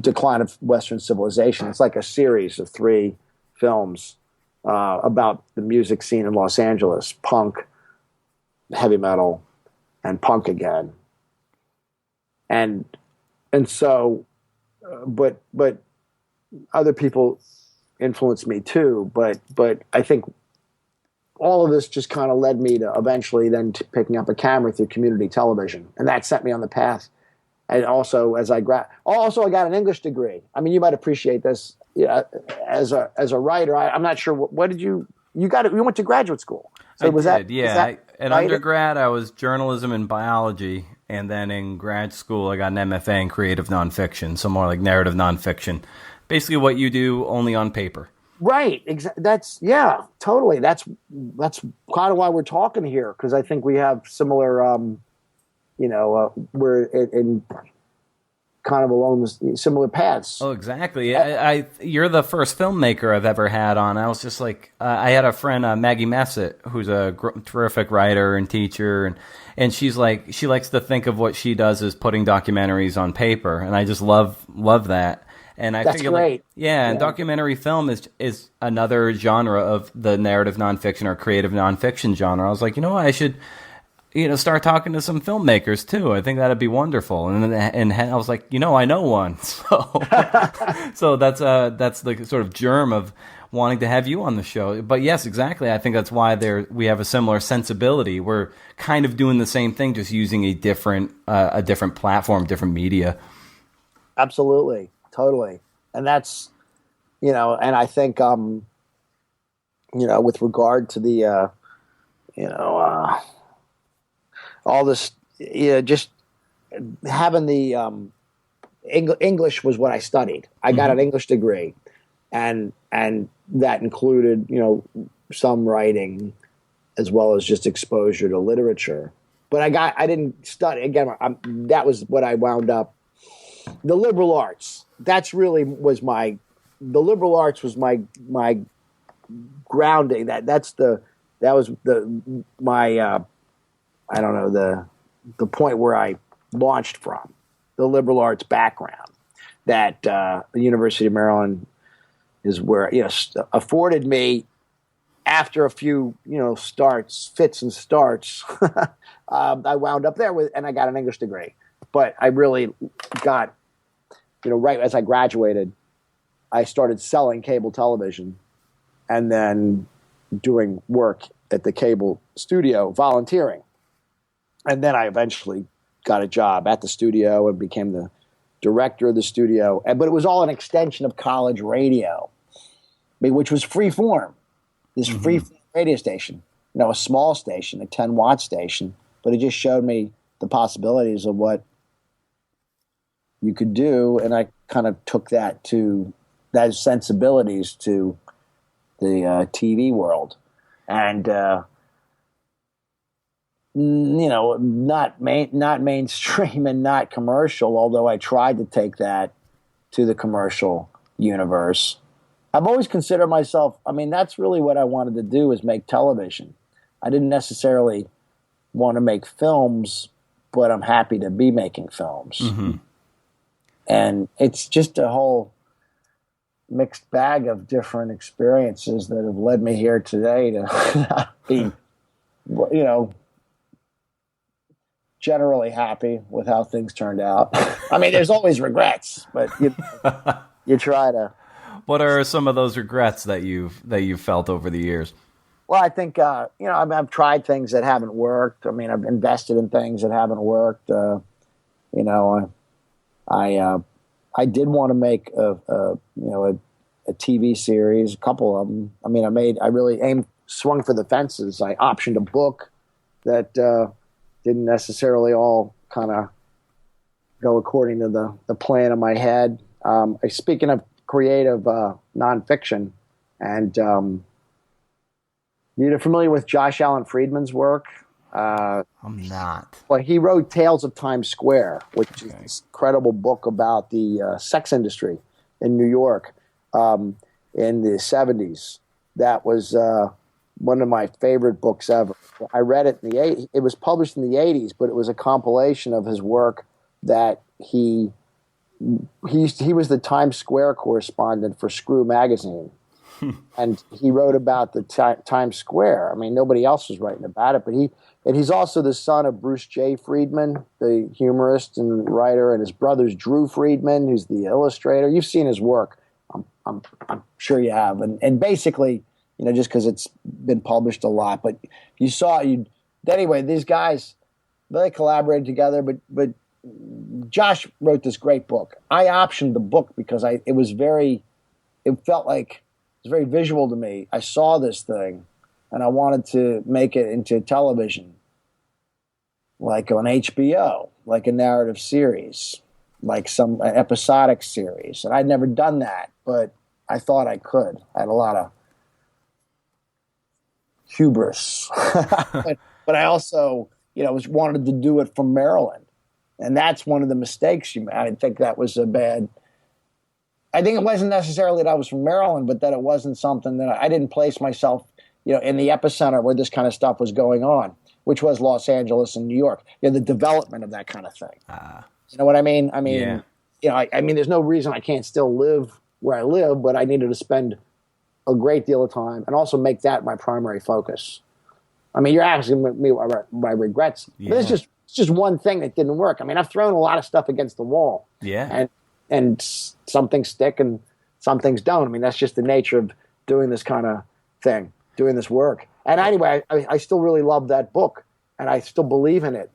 decline of Western civilization. It's like a series of 3 films about the music scene in Los Angeles: punk, heavy metal, and punk again. And so, but other people influenced me too. But I think all of this just kind of led me to eventually then to picking up a camera through community television, and that set me on the path. And also, as I got an English degree. I mean, you might appreciate this. As a writer, I'm not sure what did you got it? You went to graduate school. So At undergrad, I was journalism and biology, and then in grad school, I got an MFA in creative nonfiction, so more like narrative nonfiction. Basically, what you do only on paper. Right. Totally. That's kind of why we're talking here, because I think we have similar. We're in kind of along similar paths. Oh, exactly. You're the first filmmaker I've ever had on. I was just like, I had a friend, Maggie Messett, who's a terrific writer and teacher, and she's like, she likes to think of what she does as putting documentaries on paper, and I just love that. And That's great. And documentary film is another genre of the narrative nonfiction or creative nonfiction genre. I was like, I should start talking to some filmmakers too. I think that'd be wonderful. And I was like, I know one. So that's the sort of germ of wanting to have you on the show. But yes, exactly. I think that's why we have a similar sensibility. We're kind of doing the same thing, just using a different platform, different media. Absolutely. Totally. And that's, and I think, with regard to the, all this, just having the English was what I studied. I got an English degree, and that included, some writing as well as just exposure to literature. But I didn't study again. That was what I wound up. The liberal arts. That's really the liberal arts was my grounding. The point where I launched from, the liberal arts background that the University of Maryland is where, afforded me after a few, fits and starts. I wound up there and I got an English degree, but I really got, right as I graduated, I started selling cable television and then doing work at the cable studio, volunteering. And then I eventually got a job at the studio and became the director of the studio. But it was all an extension of college radio, which was free form. This free radio station, a small station, a 10-watt station, but it just showed me the possibilities of what you could do. And I kind of took those sensibilities to the TV world. And, not mainstream and not commercial, although I tried to take that to the commercial universe. I've always considered myself, that's really what I wanted to do, is make television. I didn't necessarily want to make films, but I'm happy to be making films. And it's just a whole mixed bag of different experiences that have led me here today to be, generally happy with how things turned out. There's always regrets, but you try to. What are some of those regrets that you've felt over the years? Well, I think I've tried things that haven't worked. I've invested in things that haven't worked. I did want to make a TV series, a couple of them. I really swung for the fences. I optioned a book that didn't necessarily all kind of go according to the plan in my head. Speaking of creative nonfiction, And you're familiar with Josh Allen Friedman's work? I'm not. Well, he wrote Tales of Times Square, which is this incredible book about the sex industry in New York in the 70s. That was one of my favorite books ever. I read it in the 80s. It was published in the 80s, but it was a compilation of his work that he was the Times Square correspondent for Screw magazine. And he wrote about the Times Square. I mean, nobody else was writing about it, but he's also the son of Bruce J. Friedman, the humorist and writer, and his brother's Drew Friedman, who's the illustrator. You've seen his work. I'm sure you have. And basically, just because it's been published a lot, but you saw it. Anyway, these guys, they collaborated together, but Josh wrote this great book. I optioned the book because it felt like, it's very visual to me. I saw this thing, and I wanted to make it into television, like on HBO, like a narrative series, like some episodic series. And I'd never done that, but I thought I could. I had a lot of hubris, but I also, wanted to do it from Maryland, and that's one of the mistakes you made. I think that was a bad. I think it wasn't necessarily that I was from Maryland, but that it wasn't something that I didn't place myself, in the epicenter where this kind of stuff was going on, which was Los Angeles and New York. The development of that kind of thing. You know what I mean? I mean, there's no reason I can't still live where I live, but I needed to spend a great deal of time and also make that my primary focus. I mean, you're asking me my regrets. Yeah. But it's just one thing that didn't work. I mean, I've thrown a lot of stuff against the wall. Yeah. And some things stick and some things don't. I mean, that's just the nature of doing this kind of thing, doing this work. And anyway, I still really love that book, and I still believe in it.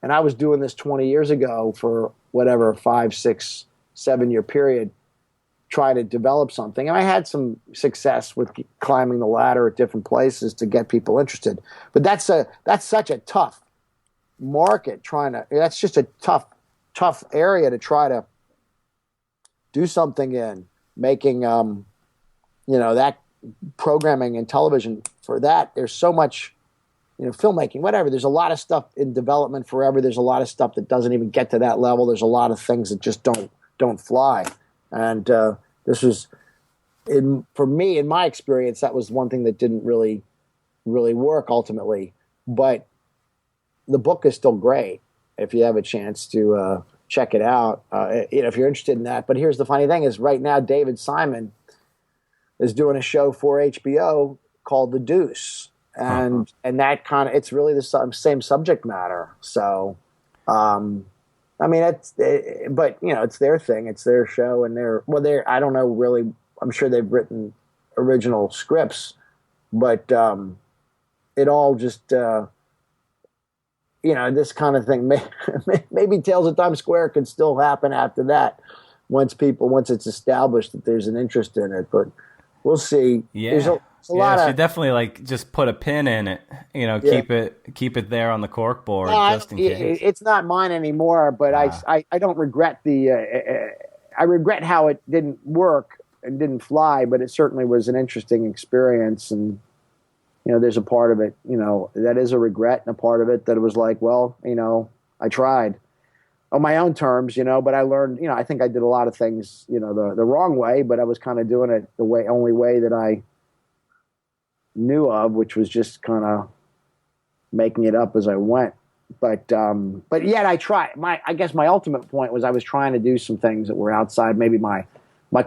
And I was doing this 20 years ago for whatever, 5, 6, 7-year period, trying to develop something. And I had some success with climbing the ladder at different places to get people interested. But that's such a tough market that's just a tough area to try to do something in, making, that programming and television for that. There's so much, filmmaking, whatever. There's a lot of stuff in development forever. There's a lot of stuff that doesn't even get to that level. There's a lot of things that just don't fly. And this was, for me, in my experience, that was one thing that didn't really, really work ultimately. But the book is still great if you have a chance to check it out, if you're interested in that. But here's the funny thing is right now, David Simon is doing a show for HBO called The Deuce. And that it's really the same subject matter. So, I mean, it's their thing. It's their show and I don't know really, I'm sure they've written original scripts, but it all just, this kind of thing, maybe Tales of Times Square could still happen after that once it's established that there's an interest in it, but we'll see. Yeah. There's a lot of, should definitely just put a pin in it, keep it there on the cork board just in case. It's not mine anymore, but I don't regret I regret how it didn't work and didn't fly, but it certainly was an interesting experience. And, there's a part of it, that is a regret, and a part of it that it was like, well, I tried on my own terms, but I learned, I think I did a lot of things, the wrong way, but I was kind of doing it the only way that I knew of, which was just kind of making it up as I went. But yet I tried. I guess my ultimate point was I was trying to do some things that were outside maybe my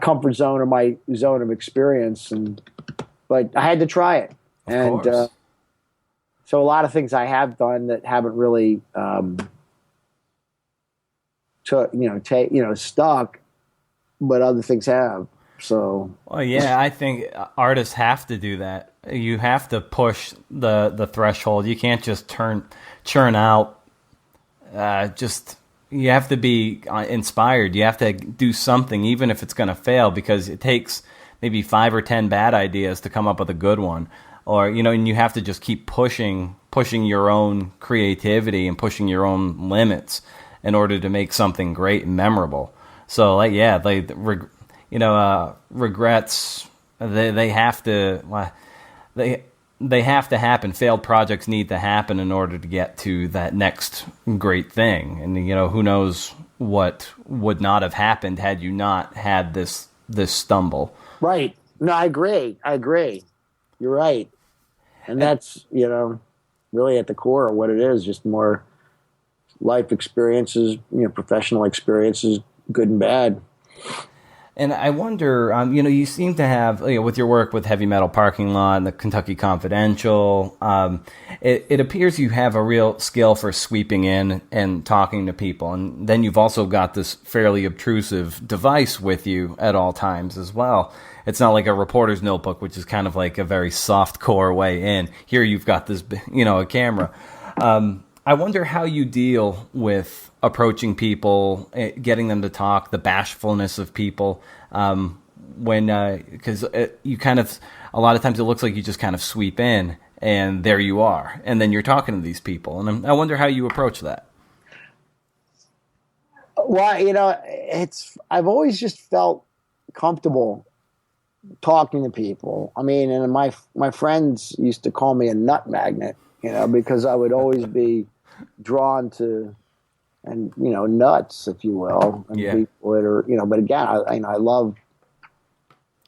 comfort zone or my zone of experience, but I had to try it. So a lot of things I have done that haven't really stuck, but other things have. So, well, yeah, I think artists have to do that. You have to push the threshold. You can't just churn out. You have to be inspired. You have to do something, even if it's going to fail, because it takes maybe 5 or 10 bad ideas to come up with a good one. Or and you have to just keep pushing your own creativity and pushing your own limits in order to make something great and memorable. So, regrets. They have to. They have to happen. Failed projects need to happen in order to get to that next great thing. And who knows what would not have happened had you not had this stumble. Right. No, I agree. You're right. And that's, really at the core of what it is, just more life experiences, professional experiences, good and bad. And I wonder, you seem to have, with your work with Heavy Metal Parking Lot and the Kentucky Confidential, it appears you have a real skill for sweeping in and talking to people. And then you've also got this fairly obtrusive device with you at all times as well. It's not like a reporter's notebook, which is kind of like a very soft core way in. Here you've got this, a camera. I wonder how you deal with approaching people, getting them to talk, the bashfulness of people, because you kind of, a lot of times it looks like you just kind of sweep in and there you are. And then you're talking to these people. And I wonder how you approach that. Well, I've always just felt comfortable talking to people. I mean, and my friends used to call me a nut magnet, because I would always be drawn to, and nuts, if you will, and people that are, but again, I love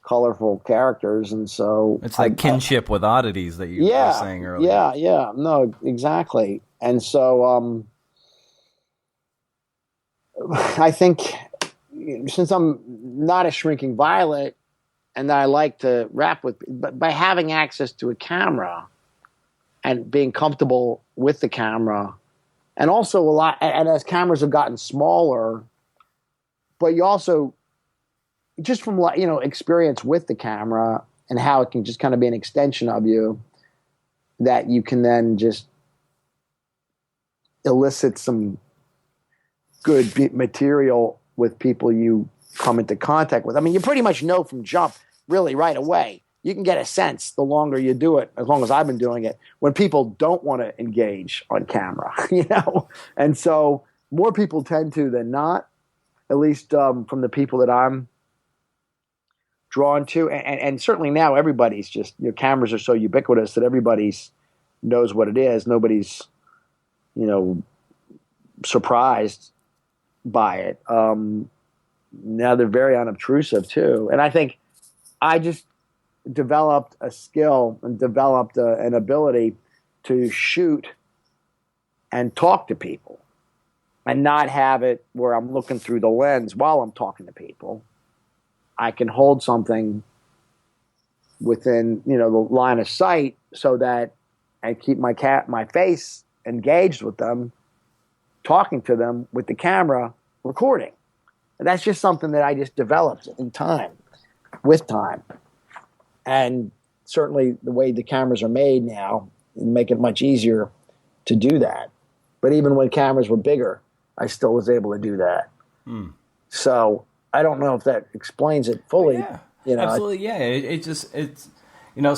colorful characters, and so it's like kinship with oddities that you were saying earlier. Yeah, no, exactly, and so I think since I'm not a shrinking violet, and I like to rap but by having access to a camera and being comfortable with the camera, and also a lot, and as cameras have gotten smaller, but you also, just from experience with the camera and how it can just kind of be an extension of you, that you can then just elicit some good material with people you come into contact with. I mean, you pretty much know from jump, really right away. You can get a sense the longer you do it, as long as I've been doing it, when people don't want to engage on camera, And so more people tend to than not, at least from the people that I'm drawn to. And certainly now everybody's just, cameras are so ubiquitous that everybody's knows what it is. Nobody's, surprised by it. Now they're very unobtrusive too. And I think I just developed a skill and developed an ability to shoot and talk to people and not have it where I'm looking through the lens while I'm talking to people. I can hold something within, the line of sight so that I keep my face engaged with them, talking to them with the camera, recording. And that's just something that I just developed with time. And certainly the way the cameras are made now make it much easier to do that. But even when cameras were bigger, I still was able to do that. So I don't know if that explains it fully. Yeah, absolutely. Yeah, it's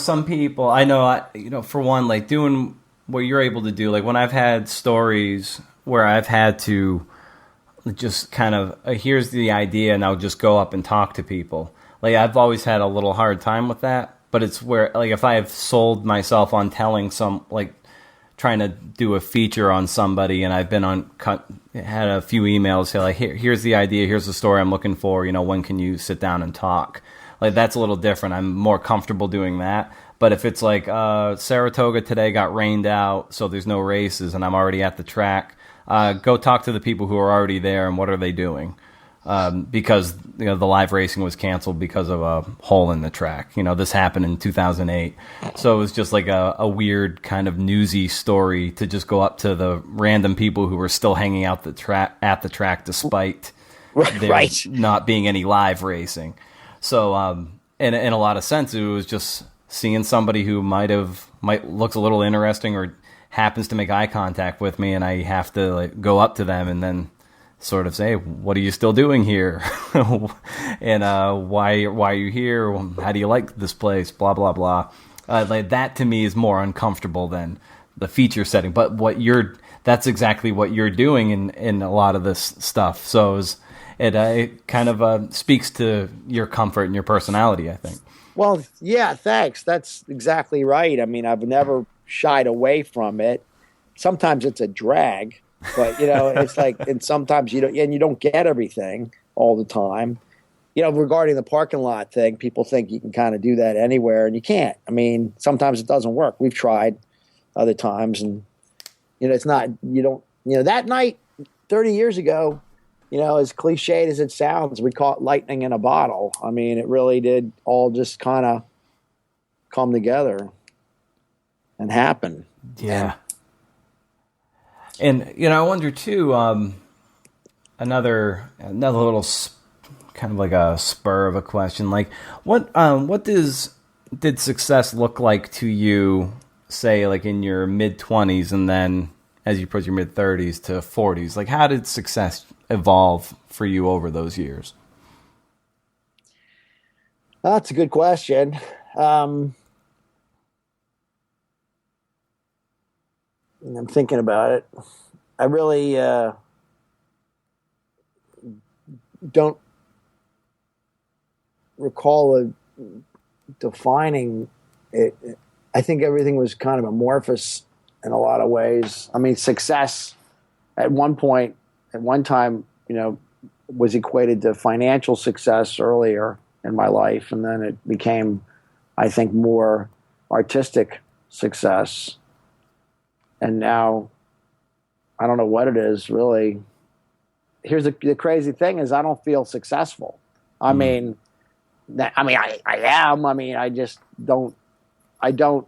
some people, I know, for one, like doing what you're able to do, like when I've had stories where I've had to just kind of, here's the idea, and I'll just go up and talk to people. Like, I've always had a little hard time with that, but it's where, like, if I have sold myself on telling trying to do a feature on somebody, and I've been had a few emails say, like, here's the idea, here's the story I'm looking for, when can you sit down and talk? Like, that's a little different. I'm more comfortable doing that. But if it's like, Saratoga today got rained out, so there's no races, and I'm already at the track, go talk to the people who are already there, and what are they doing? Because the live racing was canceled because of a hole in the track. This happened in 2008, so it was just like a weird kind of newsy story to just go up to the random people who were still hanging out at the track despite there not being any live racing. So in a lot of sense, it was just seeing somebody who might looks a little interesting or happens to make eye contact with me, and I have to go up to them and then sort of say, what are you still doing here? And why are you here? How do you like this place? Blah, blah, blah. That to me is more uncomfortable than the feature setting. But that's exactly what you're doing in a lot of this stuff. So it kind of speaks to your comfort and your personality, I think. Well, yeah, thanks. That's exactly right. I mean, I've never shied away from it. Sometimes it's a drag, but it's like, and sometimes you don't get everything all the time. Regarding the parking lot thing, people think you can kind of do that anywhere, and you can't. I mean, sometimes it doesn't work. We've tried other times, and it's not. You don't. That night, 30 years ago, as cliched as it sounds, we caught lightning in a bottle. I mean, it really did all just kind of come together and happen. Yeah. And I wonder too. Another little kind of like a spur of a question. Like, what did success look like to you? Say, like in your mid-20s, and then as you approach your mid-30s to 40s. Like, how did success evolve for you over those years? That's a good question. I'm thinking about it. I really don't recall defining it. I think everything was kind of amorphous in a lot of ways. I mean, success at one time, was equated to financial success earlier in my life, and then it became, I think, more artistic success. And now, I don't know what it is really. Here's the crazy thing: is I don't feel successful. I mean, I am. I mean, I just don't. I don't.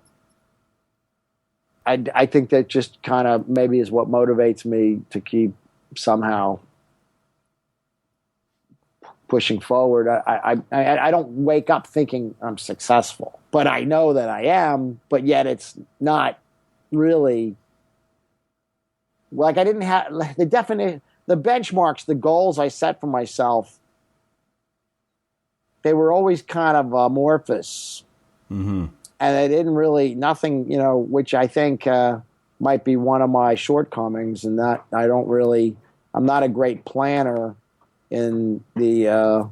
I think that just kind of maybe is what motivates me to keep somehow pushing forward. I don't wake up thinking I'm successful, but I know that I am. But yet it's not really like I didn't have the definition, the benchmarks, the goals I set for myself. They were always kind of amorphous. Mm-hmm. And they didn't really, nothing, which I think might be one of my shortcomings, and that I'm not a great planner in the,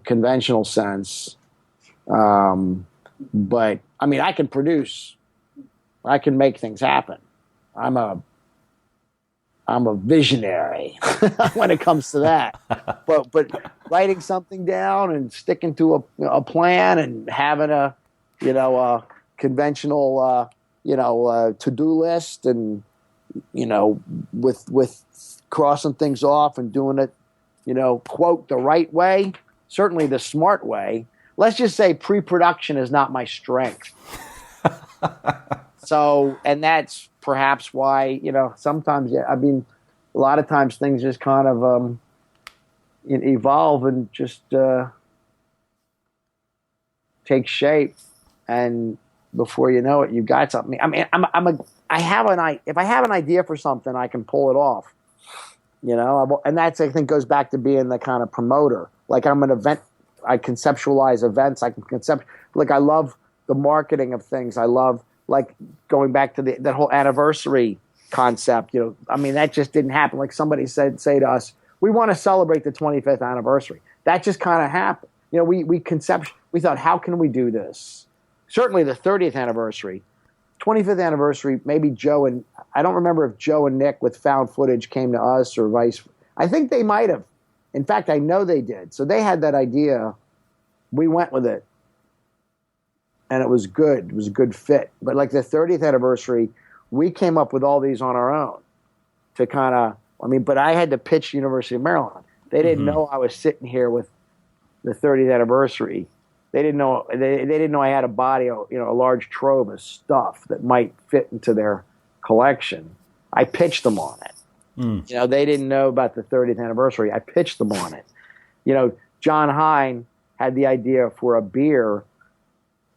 conventional sense. But, I mean, I can make things happen. I'm a visionary when it comes to that. But writing something down and sticking to a plan and having a conventional, to-do list, and with crossing things off and doing it, quote, the right way, certainly the smart way. Let's just say pre-production is not my strength. So, and that's perhaps why, sometimes, I mean, a lot of times things just kind of evolve and just take shape. And before you know it, you've got something. I mean, if I have an idea for something, I can pull it off, and that's, I think, goes back to being the kind of promoter. Like, I'm an event, I conceptualize events. I love the marketing of things. I love, like, going back to that whole anniversary concept. I mean, that just didn't happen. Like, somebody say to us, we want to celebrate the 25th anniversary. That just kind of happened. We thought, how can we do this? Certainly the 30th anniversary, 25th anniversary, maybe I don't remember if Joe and Nick with Found Footage came to us or vice. I think they might have. In fact, I know they did. So they had that idea. We went with it. And it was good. It was a good fit. But like the 30th anniversary, we came up with all these on our own to kind of, but I had to pitch University of Maryland. They didn't know I was sitting here with the 30th anniversary. They didn't know. They didn't know I had a body, a large trove of stuff that might fit into their collection. I pitched them on it. They didn't know about the 30th anniversary. I pitched them on it. John Hine had the idea for a beer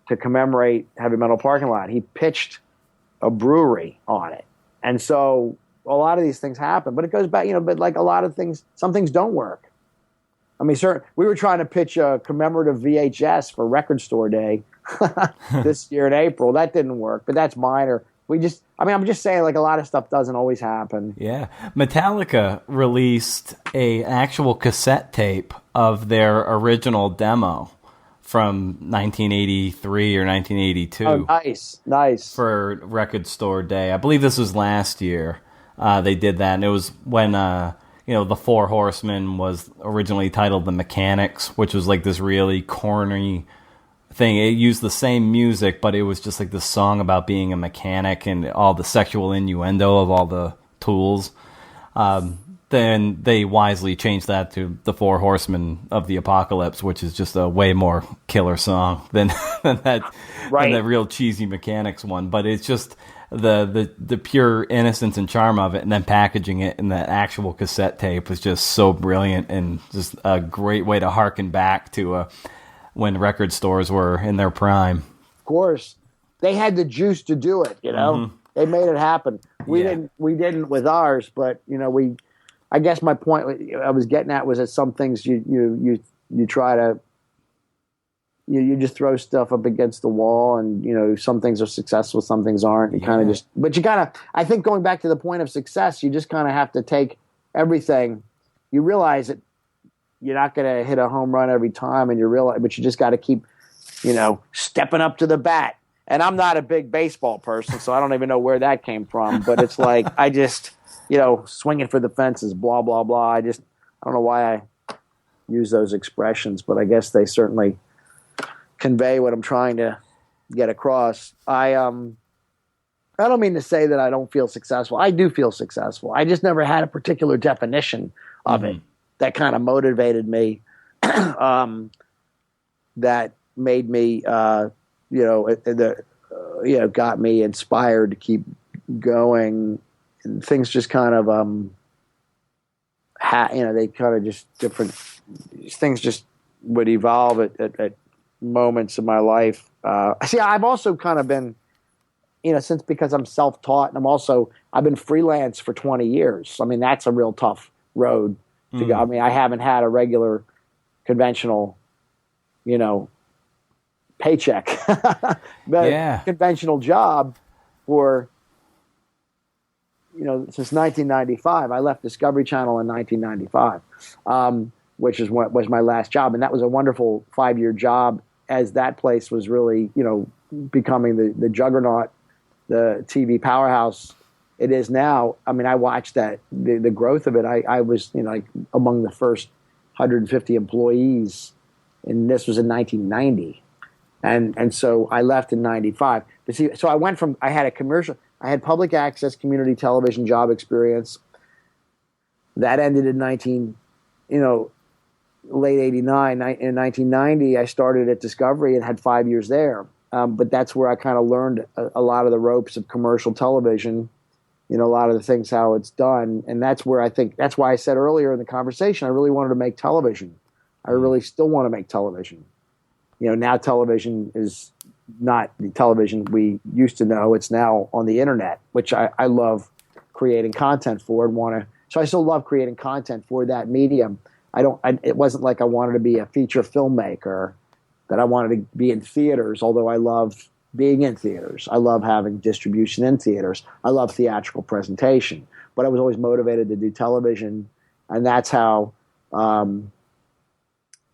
to commemorate Heavy Metal Parking Lot. He pitched a brewery on it, and so a lot of these things happen. But it goes back, but like a lot of things, some things don't work. I mean, we were trying to pitch a commemorative VHS for Record Store Day this year in April. That didn't work, but that's minor. I'm just saying, like, a lot of stuff doesn't always happen. Yeah. Metallica released an actual cassette tape of their original demo from 1983 or 1982. Oh, nice. For Record Store Day. I believe this was last year. They did that, and it was when the Four Horsemen was originally titled The Mechanics, which was like this really corny thing. It used the same music, but it was just like this song about being a mechanic and all the sexual innuendo of all the tools. Then they wisely changed that to The Four Horsemen of the Apocalypse, which is just a way more killer song than that real cheesy mechanics one. But it's just the pure innocence and charm of it, and then packaging it in that actual cassette tape was just so brilliant, and just a great way to harken back to when record stores were in their prime. Of course, they had the juice to do it. Mm-hmm. They made it happen. We didn't with ours, but we. I guess my point I was getting at was that some things you try to you just throw stuff up against the wall, and some things are successful, some things aren't. You kind of but you gotta. I think going back to the point of success, you just kind of have to take everything. You realize that you're not going to hit a home run every time, but you just got to keep, stepping up to the bat. And I'm not a big baseball person, so I don't even know where that came from. But it's like I just. Swinging for the fences, blah, blah, blah. I don't know why I use those expressions, but I guess they certainly convey what I'm trying to get across. I don't mean to say that I don't feel successful. I do feel successful. I just never had a particular definition of it that kind of motivated me, that made me, got me inspired to keep going. Things just kind of, they kind of just different things just would evolve at moments in my life. I've also kind of been, because I'm self-taught, and I've been freelance for 20 years. I mean, that's a real tough road to go. I mean, I haven't had a regular conventional, paycheck, conventional job for, since 1995. I left Discovery Channel in 1995, which is what was my last job. And that was a wonderful 5-year job, as that place was really, becoming the juggernaut, the TV powerhouse it is now. I mean, I watched the growth of it. I was, among the first 150 employees, and this was in 1990. And so I left in 95. But see, so I had public access community television job experience. That ended in late 89. In 1990, I started at Discovery and had 5 years there. But that's where I kind of learned a lot of the ropes of commercial television, a lot of the things, how it's done. And that's why I said earlier in the conversation, I really wanted to make television. I really still want to make television. Now television is not the television we used to know. It's now on the internet, which I love creating content for and so I still love creating content for that medium. It wasn't like I wanted to be a feature filmmaker, that I wanted to be in theaters, although I love being in theaters. I love having distribution in theaters. I love theatrical presentation, but I was always motivated to do television. And that's how,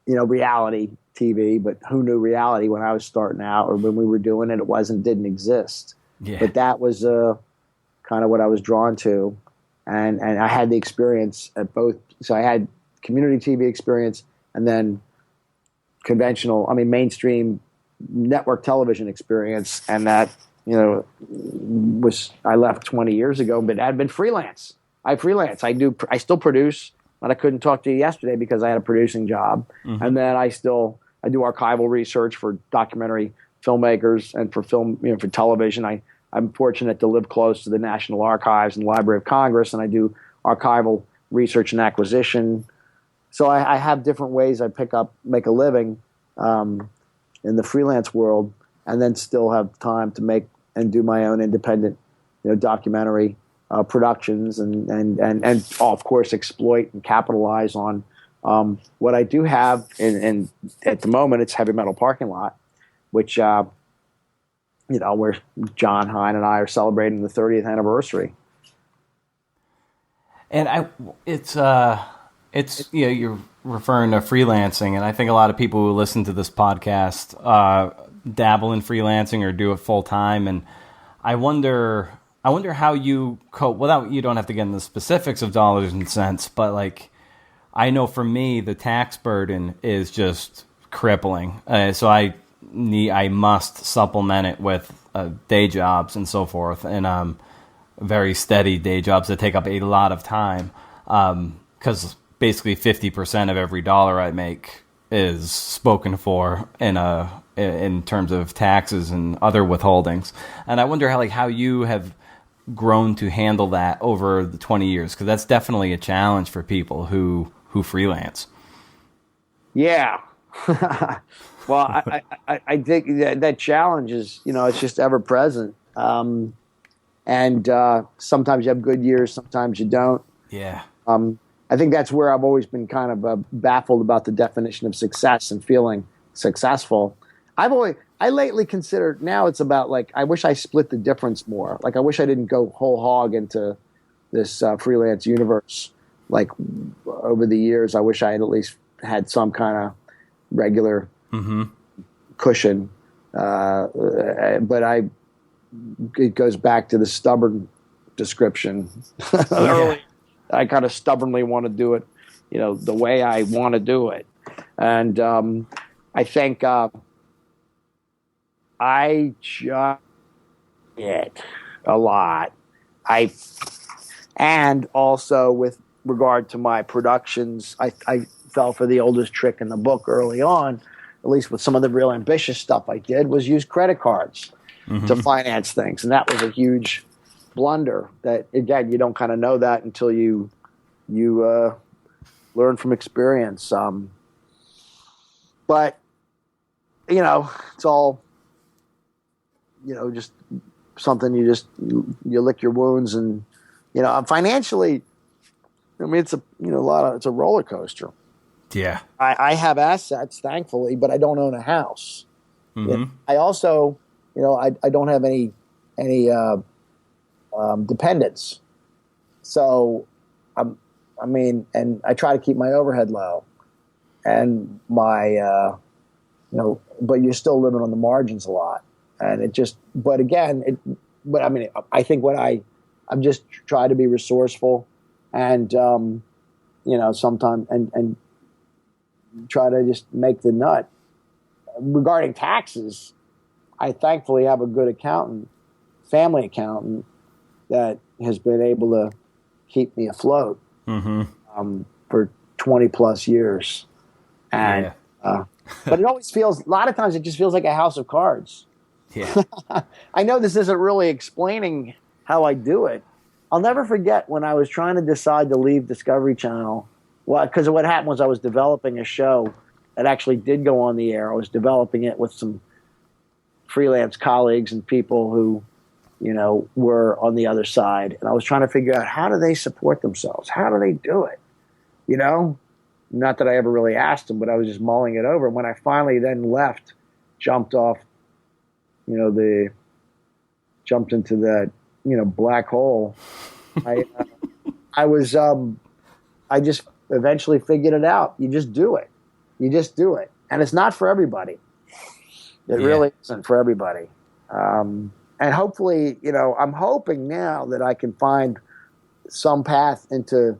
reality TV, but who knew reality when I was starting out, or when we were doing it? It didn't exist. Yeah. But that was kind of what I was drawn to, and I had the experience at both. So I had community TV experience, and then mainstream network television experience, and that I left 20 years ago, but I'd been freelance. I still produce, but I couldn't talk to you yesterday because I had a producing job, and then I do archival research for documentary filmmakers and for film, for television. I'm fortunate to live close to the National Archives and Library of Congress, and I do archival research and acquisition. So I have different ways I make a living in the freelance world, and then still have time to make and do my own independent, documentary productions, and of course exploit and capitalize on what I do have. And at the moment, it's Heavy Metal Parking Lot, which where John Hine and I are celebrating the 30th anniversary. And you're referring to freelancing, and I think a lot of people who listen to this podcast dabble in freelancing or do it full time, and I wonder how you cope. Without, you don't have to get into the specifics of dollars and cents, but like, I know for me the tax burden is just crippling. So I must supplement it with day jobs and so forth, and very steady day jobs that take up a lot of time, because basically 50% of every dollar I make is spoken for in terms of taxes and other withholdings. And I wonder how you have grown to handle that over the 20 years, because that's definitely a challenge for people who freelance. Yeah. Well, I think that challenge is, it's just ever present. And sometimes you have good years, sometimes you don't. Yeah. I think that's where I've always been kind of baffled about the definition of success and feeling successful. I lately considered, now it's about I wish I split the difference more. I wish I didn't go whole hog into this freelance universe. Over the years, I wish I had at least had some kind of regular cushion. But it goes back to the stubborn description. Early, I kind of stubbornly want to do it, the way I want to do it. And I think I just it a lot. And also with regard to my productions, I fell for the oldest trick in the book early on, at least with some of the real ambitious stuff I did, was use credit cards to finance things. And that was a huge blunder that, again, you don't kind of know that until you learn from experience. But, it's all, just something you lick your wounds. And, financially, it's it's a roller coaster. Yeah. I have assets, thankfully, but I don't own a house. I also, I don't have any dependents. So, and I try to keep my overhead low, and my, but you're still living on the margins a lot. And I think I'm just try to be resourceful, and, sometimes, and try to just make the nut. Regarding taxes, I thankfully have a good family accountant, that has been able to keep me afloat for 20 plus years. And, but it always feels, a lot of times it just feels like a house of cards. Yeah. I know this isn't really explaining how I do it. I'll never forget when I was trying to decide to leave Discovery Channel. Well, because what happened was I was developing a show that actually did go on the air. I was developing it with some freelance colleagues and people who, were on the other side. And I was trying to figure out, how do they support themselves? How do they do it? Not that I ever really asked them, but I was just mulling it over. And when I finally then left, jumped off, jumped into that, black hole, I just eventually figured it out. You just do it. And it's not for everybody. It really isn't for everybody. And hopefully, I'm hoping now that I can find some path into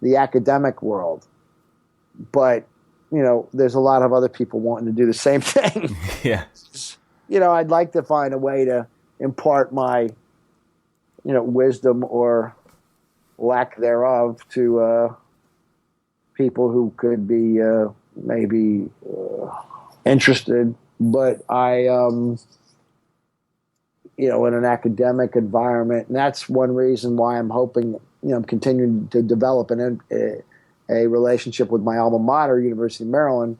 the academic world. But, there's a lot of other people wanting to do the same thing. Yeah. I'd like to find a way to impart my, wisdom or lack thereof to people who could be maybe interested. But in an academic environment, and that's one reason why I'm hoping, I'm continuing to develop a relationship with my alma mater, University of Maryland.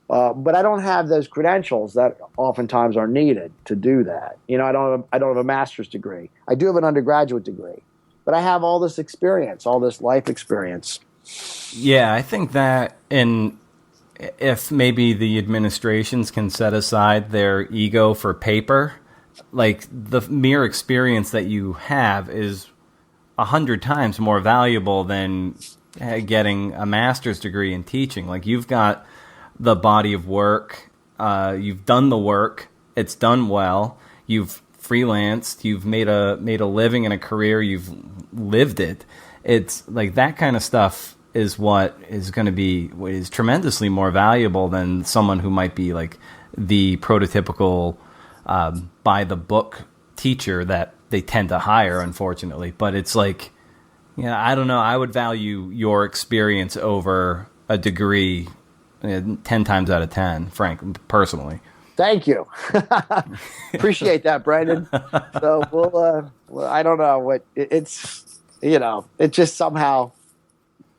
But I don't have those credentials that oftentimes are needed to do that. I don't have a master's degree. I do have an undergraduate degree, but I have all this experience, all this life experience. Yeah, I think that, if maybe the administrations can set aside their ego for paper, the mere experience that you have is 100 times more valuable than getting a master's degree in teaching. Like, you've got the body of work, you've done the work, it's done well, you've freelanced, you've made a living and a career, you've lived it. It's like that kind of stuff is what is going to be is tremendously more valuable than someone who might be like the prototypical by the book teacher that they tend to hire, unfortunately. But it's like, I don't know. I would value your experience over a degree 10 times out of 10, Frank, personally. Thank you. Appreciate that, Brandon. So well, I don't know what it's, it just somehow,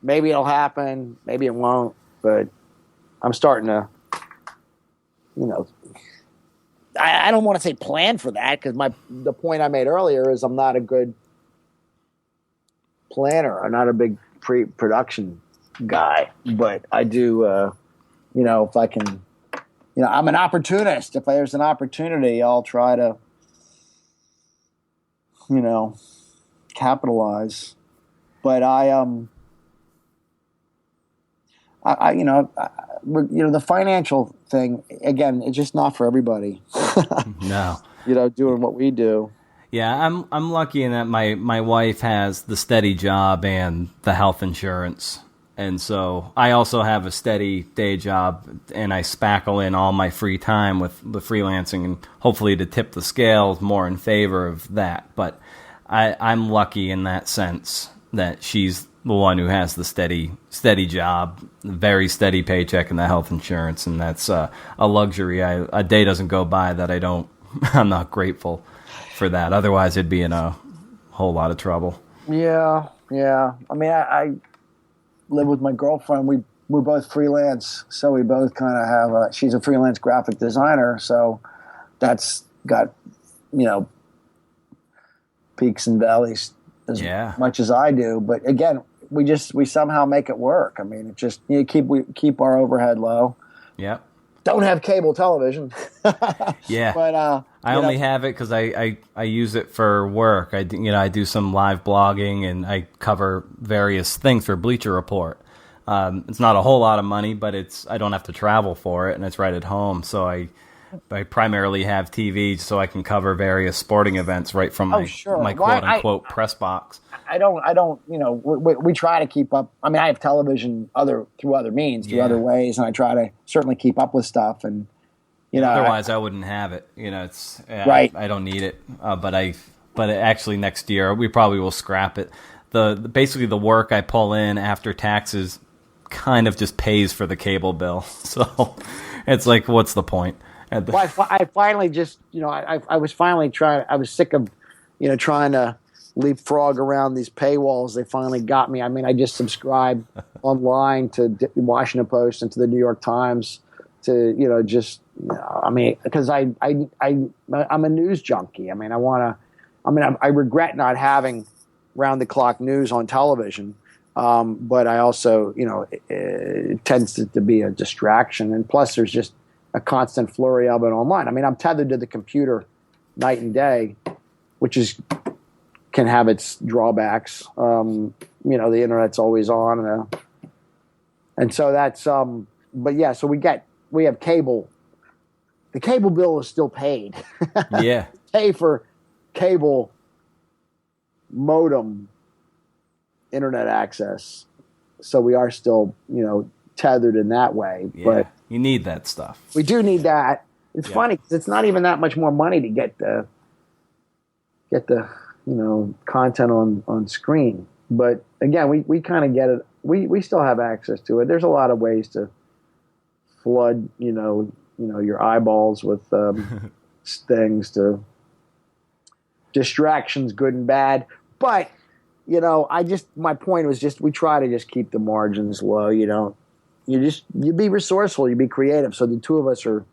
maybe it'll happen, maybe it won't, but I'm starting to, I don't want to say plan for that, because the point I made earlier is I'm not a good planner. I'm not a big pre-production guy, but I do, if I can, I'm an opportunist. If there's an opportunity, I'll try to, capitalize. But the financial thing, again, it's just not for everybody. No. Doing what we do. Yeah, I'm lucky in that my wife has the steady job and the health insurance. And so I also have a steady day job, and I spackle in all my free time with the freelancing, and hopefully to tip the scales more in favor of that. But I'm lucky in that sense that she's the one who has the steady job, very steady paycheck, and the health insurance, and that's a luxury. A day doesn't go by that I'm not grateful for that. Otherwise, it'd be in a whole lot of trouble. Yeah. I mean, I live with my girlfriend. We're both freelance, so we both kind of have she's a freelance graphic designer, so that's got, peaks and valleys as much as I do. But again, we somehow make it work. I mean, it just, we keep our overhead low. Yeah. Don't have cable television. Yeah. But I only have it because I use it for work. I do some live blogging, and I cover various things for Bleacher Report. It's not a whole lot of money, but I don't have to travel for it, and it's right at home. So I primarily have TV so I can cover various sporting events right from my quote unquote press box. I don't. We try to keep up. I mean, I have television through other means, through other ways, and I try to certainly keep up with stuff. And otherwise, I wouldn't have it. It's right. I don't need it. But actually, next year we probably will scrap it. Basically the work I pull in after taxes kind of just pays for the cable bill. So it's like, what's the point? Well, I finally just, I was finally trying. I was sick of, trying to leapfrog around these paywalls. They finally got me. I mean, I just subscribe online to the Washington Post and to the New York Times to, because I'm a news junkie. I mean, I regret not having round the clock news on television. But I also, it tends to be a distraction. And plus there's just a constant flurry of it online. I mean, I'm tethered to the computer night and day, which can have its drawbacks. The internet's always on, and so that's. But yeah, so we have cable. The cable bill is still paid. Yeah, pay for cable modem internet access, so we are still tethered in that way. Yeah. But you need that stuff. We do need that. It's funny because it's not even that much more money to get the content on screen. But again, we kind of get it. We still have access to it. There's a lot of ways to flood your eyeballs with things, to distractions, good and bad. But my point was just, we try to just keep the margins low. You be resourceful, you be creative. So the two of us are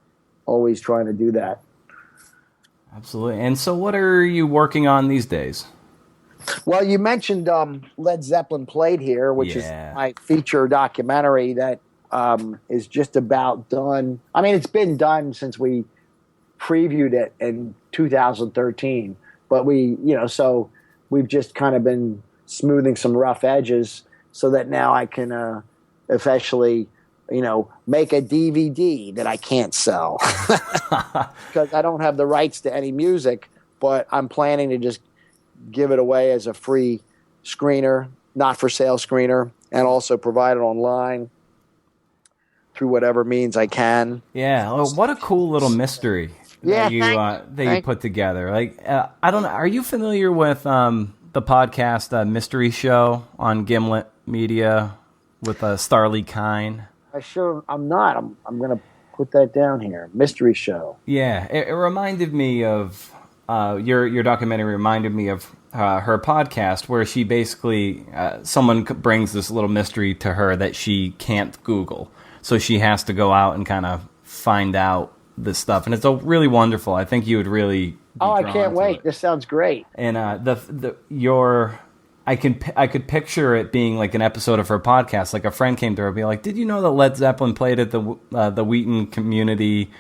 always trying to do that. Absolutely. And so what are you working on these days? Well, you mentioned Led Zeppelin Played Here, which is my feature documentary that is just about done. I mean, it's been done since we previewed it in 2013, but so we've just kind of been smoothing some rough edges. so that now I can officially, make a DVD that I can't sell because I don't have the rights to any music, but I'm planning to just give it away as a free screener, not for sale screener, and also provide it online through whatever means I can. Yeah, well, what a cool little mystery that you put together. Like, I don't know, are you familiar with the podcast Mystery Show on Gimlet Media with Starlee Kine? I'm not. I'm going to put that down here. Mystery Show. Yeah, it reminded me of your documentary. Reminded me of her podcast, where she basically someone brings this little mystery to her that she can't Google, so she has to go out and kind of find out this stuff, and it's really wonderful. I think you would really be I can't wait. This sounds great. And I could picture it being like an episode of her podcast. Like a friend came to her and be like, "Did you know that Led Zeppelin played at the Wheaton Community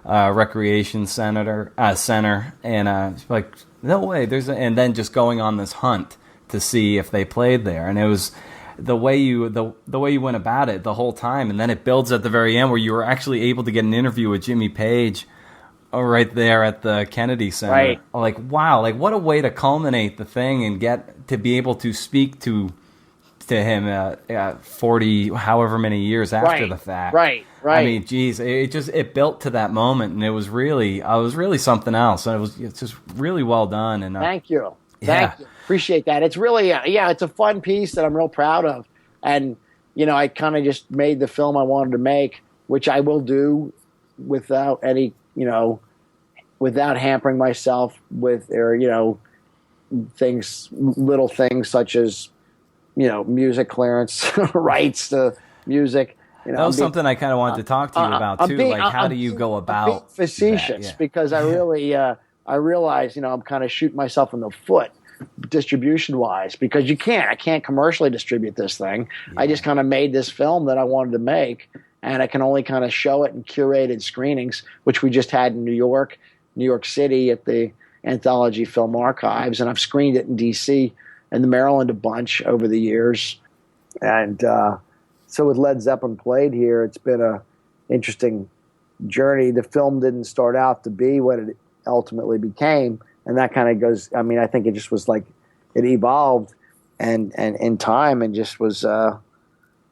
Recreation Center?" And she's like, "No way." And then just going on this hunt to see if they played there. And it was the way you went about it the whole time. And then it builds at the very end where you were actually able to get an interview with Jimmy Page right there at the Kennedy Center. Right. Like, wow, like what a way to culminate the thing and get to be able to speak to him 40 however many years after the fact. Right. I mean, geez, it built to that moment, and it was really something else, and it's just really well done. And thank you. Appreciate that. It's really it's a fun piece that I'm real proud of, and I kind of just made the film I wanted to make, which I will do without any without hampering myself with little things such as music clearance, rights to music. That was something I kind of wanted to talk to you about too. How do you go about facetious? That? Yeah. Because I really, I realize, I'm kind of shooting myself in the foot distribution wise, because I can't commercially distribute this thing. Yeah. I just kind of made this film that I wanted to make, and I can only kind of show it in curated screenings, which we just had in New York City at the Anthology Film Archives, and I've screened it in D.C. and Maryland a bunch over the years. And so with Led Zeppelin played here, it's been a interesting journey. The film didn't start out to be what it ultimately became, and that kind of goes, I think it just was like it evolved and in time, and just was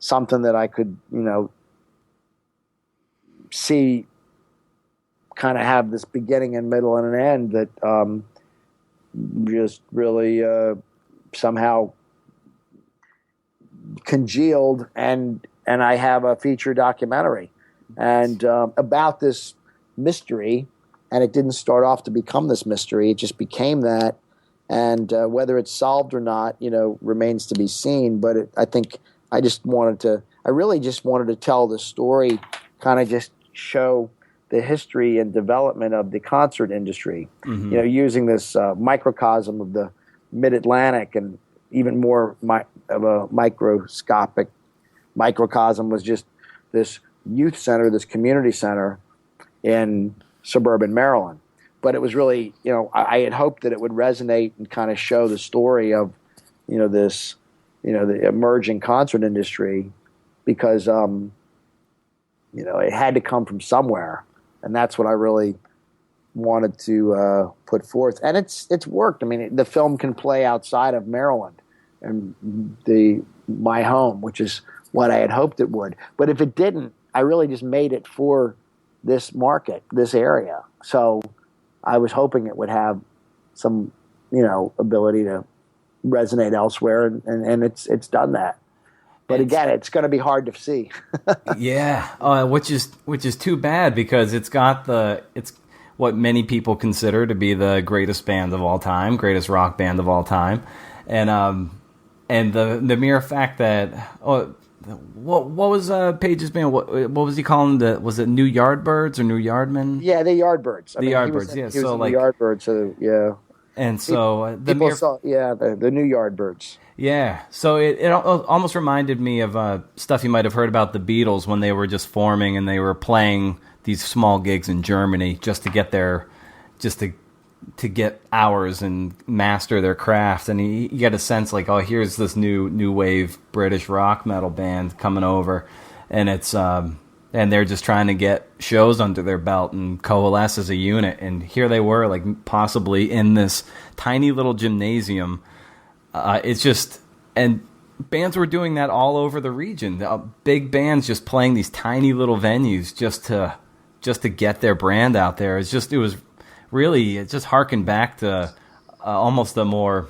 something that I could, see kind of have this beginning and middle and an end that just really somehow congealed, and I have a feature documentary and about this mystery, and it didn't start off to become this mystery, it just became that, and whether it's solved or not, remains to be seen. But I think I really just wanted to tell the story, kind of just show the history and development of the concert industry, using this microcosm of the Mid-Atlantic, and even more of a microscopic microcosm was just this youth center, this community center in suburban Maryland. But it was really, I had hoped that it would resonate and kind of show the story of, this, the emerging concert industry, because, it had to come from somewhere. And that's what I really wanted to put forth. And it's worked. The film can play outside of Maryland and my home, which is what I had hoped it would. But if it didn't, I really just made it for this market, this area. So I was hoping it would have some, ability to resonate elsewhere, and it's done that. But again, it's going to be hard to see. Yeah, which is too bad, because it's what many people consider to be the greatest band of all time, greatest rock band of all time, and the mere fact that what was Page's band? What was he calling was it New Yardbirds or New Yardmen? Yeah, the Yardbirds. Yardbirds. Yeah, so like the Yardbirds. So yeah. And so the New Yardbirds. Yeah, so it almost reminded me of stuff you might have heard about the Beatles when they were just forming and they were playing these small gigs in Germany just to to get hours and master their craft. And you get a sense like, oh, here's this new wave British rock metal band coming over, and it's and they're just trying to get shows under their belt and coalesce as a unit. And here they were, like possibly in this tiny little gymnasium. It's just, and bands were doing that all over the region. Big bands just playing these tiny little venues just to get their brand out there. It just harkened back to almost a more,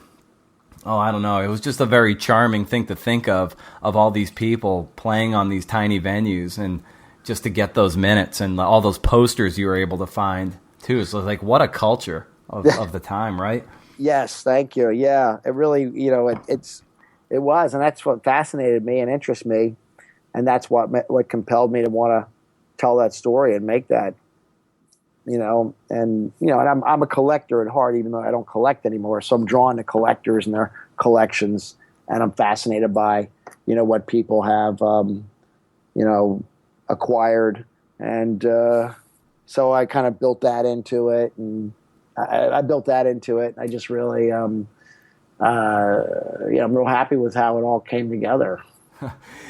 I don't know. It was just a very charming thing to think of all these people playing on these tiny venues, and just to get those minutes and all those posters you were able to find too. So like, what a culture of the time, right? Yes, thank you. Yeah, it really, it was, and that's what fascinated me and interests me, and that's what compelled me to want to tell that story and make that. And I'm a collector at heart, even though I don't collect anymore. So I'm drawn to collectors and their collections, and I'm fascinated by, what people have, acquired. And so I kind of built that into it, and I built that into it. I just really, I'm real happy with how it all came together.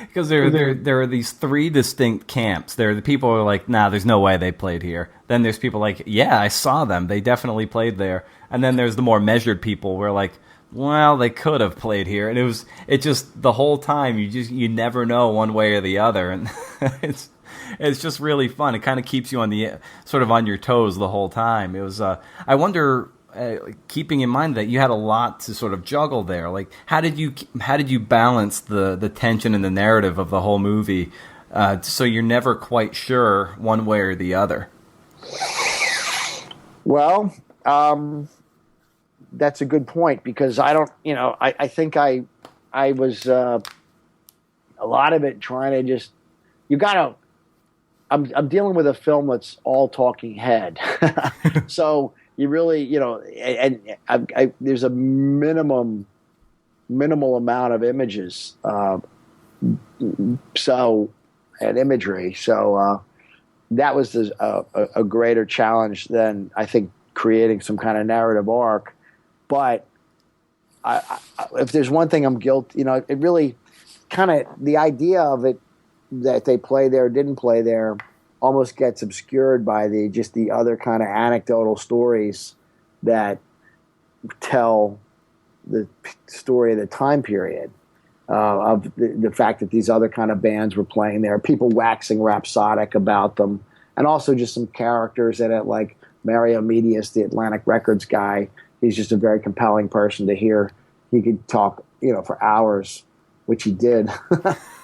Because there are these three distinct camps. There are the people who are like, nah, there's no way they played here. Then there's people like, yeah, I saw them. They definitely played there. And then there's the more measured people where like, well, they could have played here. And it just the whole time you never know one way or the other. And it's just really fun. It kind of keeps you on the sort of on your toes the whole time. It was I wonder, keeping in mind that you had a lot to sort of juggle there, like how did you balance the tension and the narrative of the whole movie, so you're never quite sure one way or the other? Well, that's a good point, because I don't, I think I was a lot of it trying to just, I'm dealing with a film that's all talking head. So you really, and there's a minimal amount of images, and imagery. So that was a greater challenge than I think creating some kind of narrative arc. But if there's one thing I'm guilty, it really kind of, the idea of it that they play there, didn't play there, almost gets obscured by the other kind of anecdotal stories that tell the story of the time period, of the fact that these other kind of bands were playing there, people waxing rhapsodic about them, and also just some characters in it, like Mario Medius, the Atlantic Records guy. He's just a very compelling person to hear. He could talk, for hours, which he did,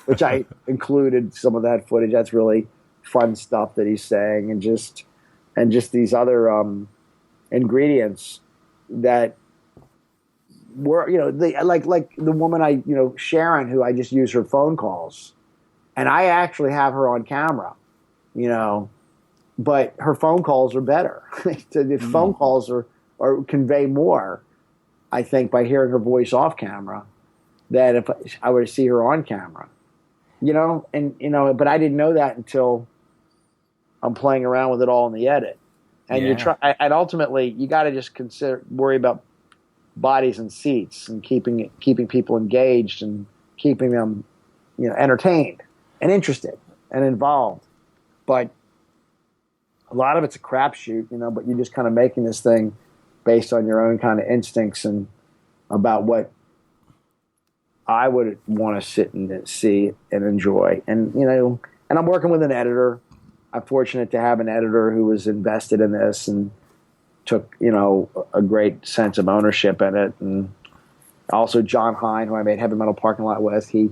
which I included some of that footage. That's really fun stuff that he's saying, and just these other ingredients that were, like the woman Sharon, who I just use her phone calls, and I actually have her on camera, but her phone calls are better. The phone calls are convey more, I think, by hearing her voice off camera than if I were to see her on camera, but I didn't know that until I'm playing around with it all in the edit. And and ultimately you got to just worry about bodies and seats and keeping people engaged and keeping them, entertained and interested and involved. But a lot of it's a crapshoot, but you're just kind of making this thing based on your own kind of instincts and about what I would want to sit and see and enjoy. And, and I'm working with an editor. I'm fortunate to have an editor who was invested in this and took, a great sense of ownership in it. And also John Hine, who I made Heavy Metal Parking Lot with, he,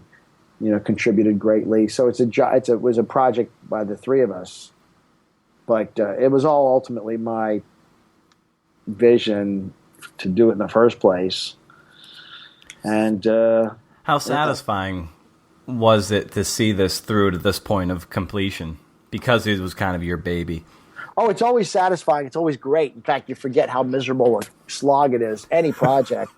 contributed greatly. So it was a project by the three of us, but it was all ultimately my vision to do it in the first place. And how satisfying was it to see this through to this point of completion, because it was kind of your baby? Oh, it's always satisfying. It's always great. In fact, you forget how miserable a slog it is. Any project,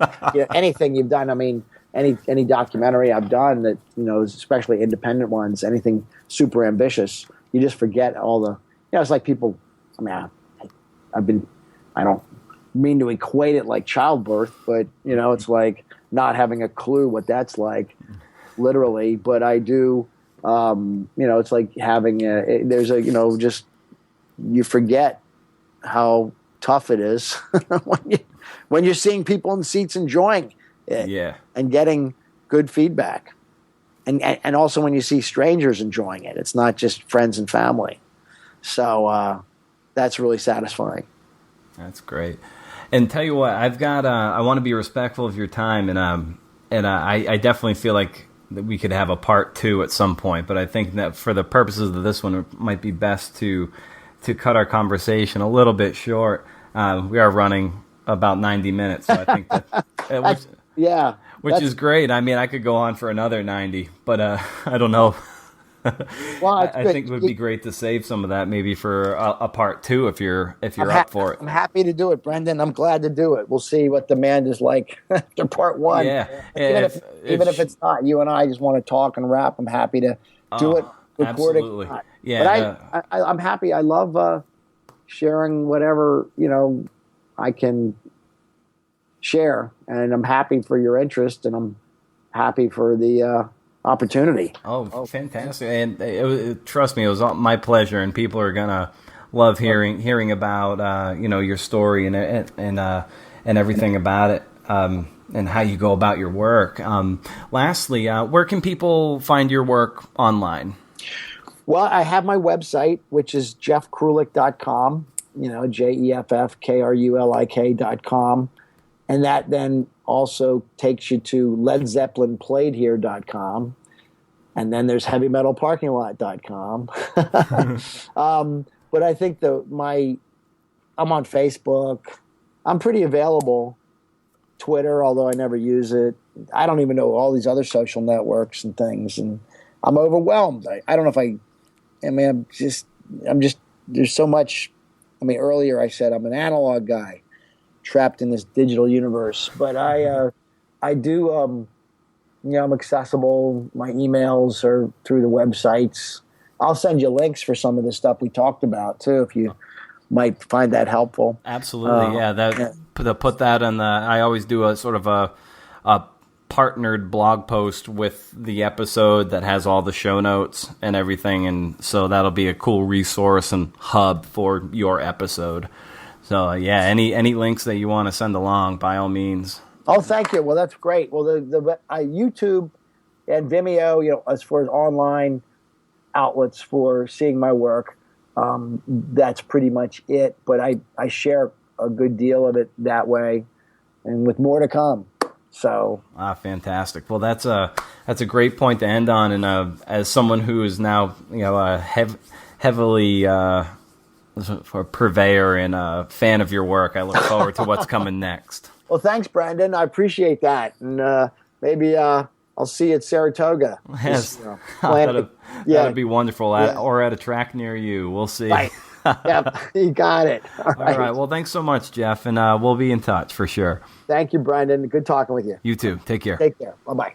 anything you've done. I mean, any documentary I've done that, especially independent ones, anything super ambitious, you just forget all the, it's like people, I mean, mean to equate it like childbirth, but it's like not having a clue what that's like, literally. But I do, it's like having just you forget how tough it is when you're seeing people in seats enjoying it, and getting good feedback, and also when you see strangers enjoying it. It's not just friends and family. So that's really satisfying. That's great. And tell you what, I've got. I want to be respectful of your time, and I definitely feel like that we could have a part 2 at some point. But I think that for the purposes of this one, it might be best to cut our conversation a little bit short. We are running about 90 minutes, so I think that which is great. I mean, I could go on for another 90, but I don't know. Well, I think it would be great to save some of that maybe for a part 2 if you're up for it. I'm happy to do it, Brendan. I'm glad to do it. We'll see what demand is like after part 1. Yeah, even if it's not, you and I just want to talk and rap. I'm happy to do it. Record absolutely. It. Yeah, but I'm happy. I love sharing whatever I can share, and I'm happy for your interest, and I'm happy for the opportunity. Oh, fantastic! And trust me, it was my pleasure. And people are gonna love hearing about your story and everything about it, and how you go about your work. Lastly, where can people find your work online? Well, I have my website, which is jeffkrulik.com. JEFFKRULIK.com, and that then also takes you to LedZeppelinPlayedHere.com, and then there's HeavyMetalParkingLot.com. But I think I'm on Facebook. I'm pretty available. Twitter, although I never use it. I don't even know all these other social networks and things, and I'm overwhelmed. I don't know if I'm just there's so much. I mean, earlier I said I'm an analog guy trapped in this digital universe, but I do, I'm accessible. My emails are through the websites. I'll send you links for some of the stuff we talked about too, if you might find that helpful. Absolutely. Put that in I always do a sort of a partnered blog post with the episode that has all the show notes and everything, and so that'll be a cool resource and hub for your episode. So any links that you want to send along, by all means. Oh, thank you. Well, that's great. Well, the YouTube and Vimeo, as far as online outlets for seeing my work, that's pretty much it. But I share a good deal of it that way, and with more to come. So fantastic. Well, that's a great point to end on. And as someone who is now heavily a purveyor and a fan of your work, I look forward to what's coming next. Well, thanks, Brandon. I appreciate that, and maybe I'll see you at Saratoga. Yes, that'd be wonderful. Or at a track near you. We'll see. Right. Yep, you got it. All right. Well, thanks so much, Jeff, and we'll be in touch for sure. Thank you, Brandon. Good talking with you. You too. Take care. Take care. Bye-bye.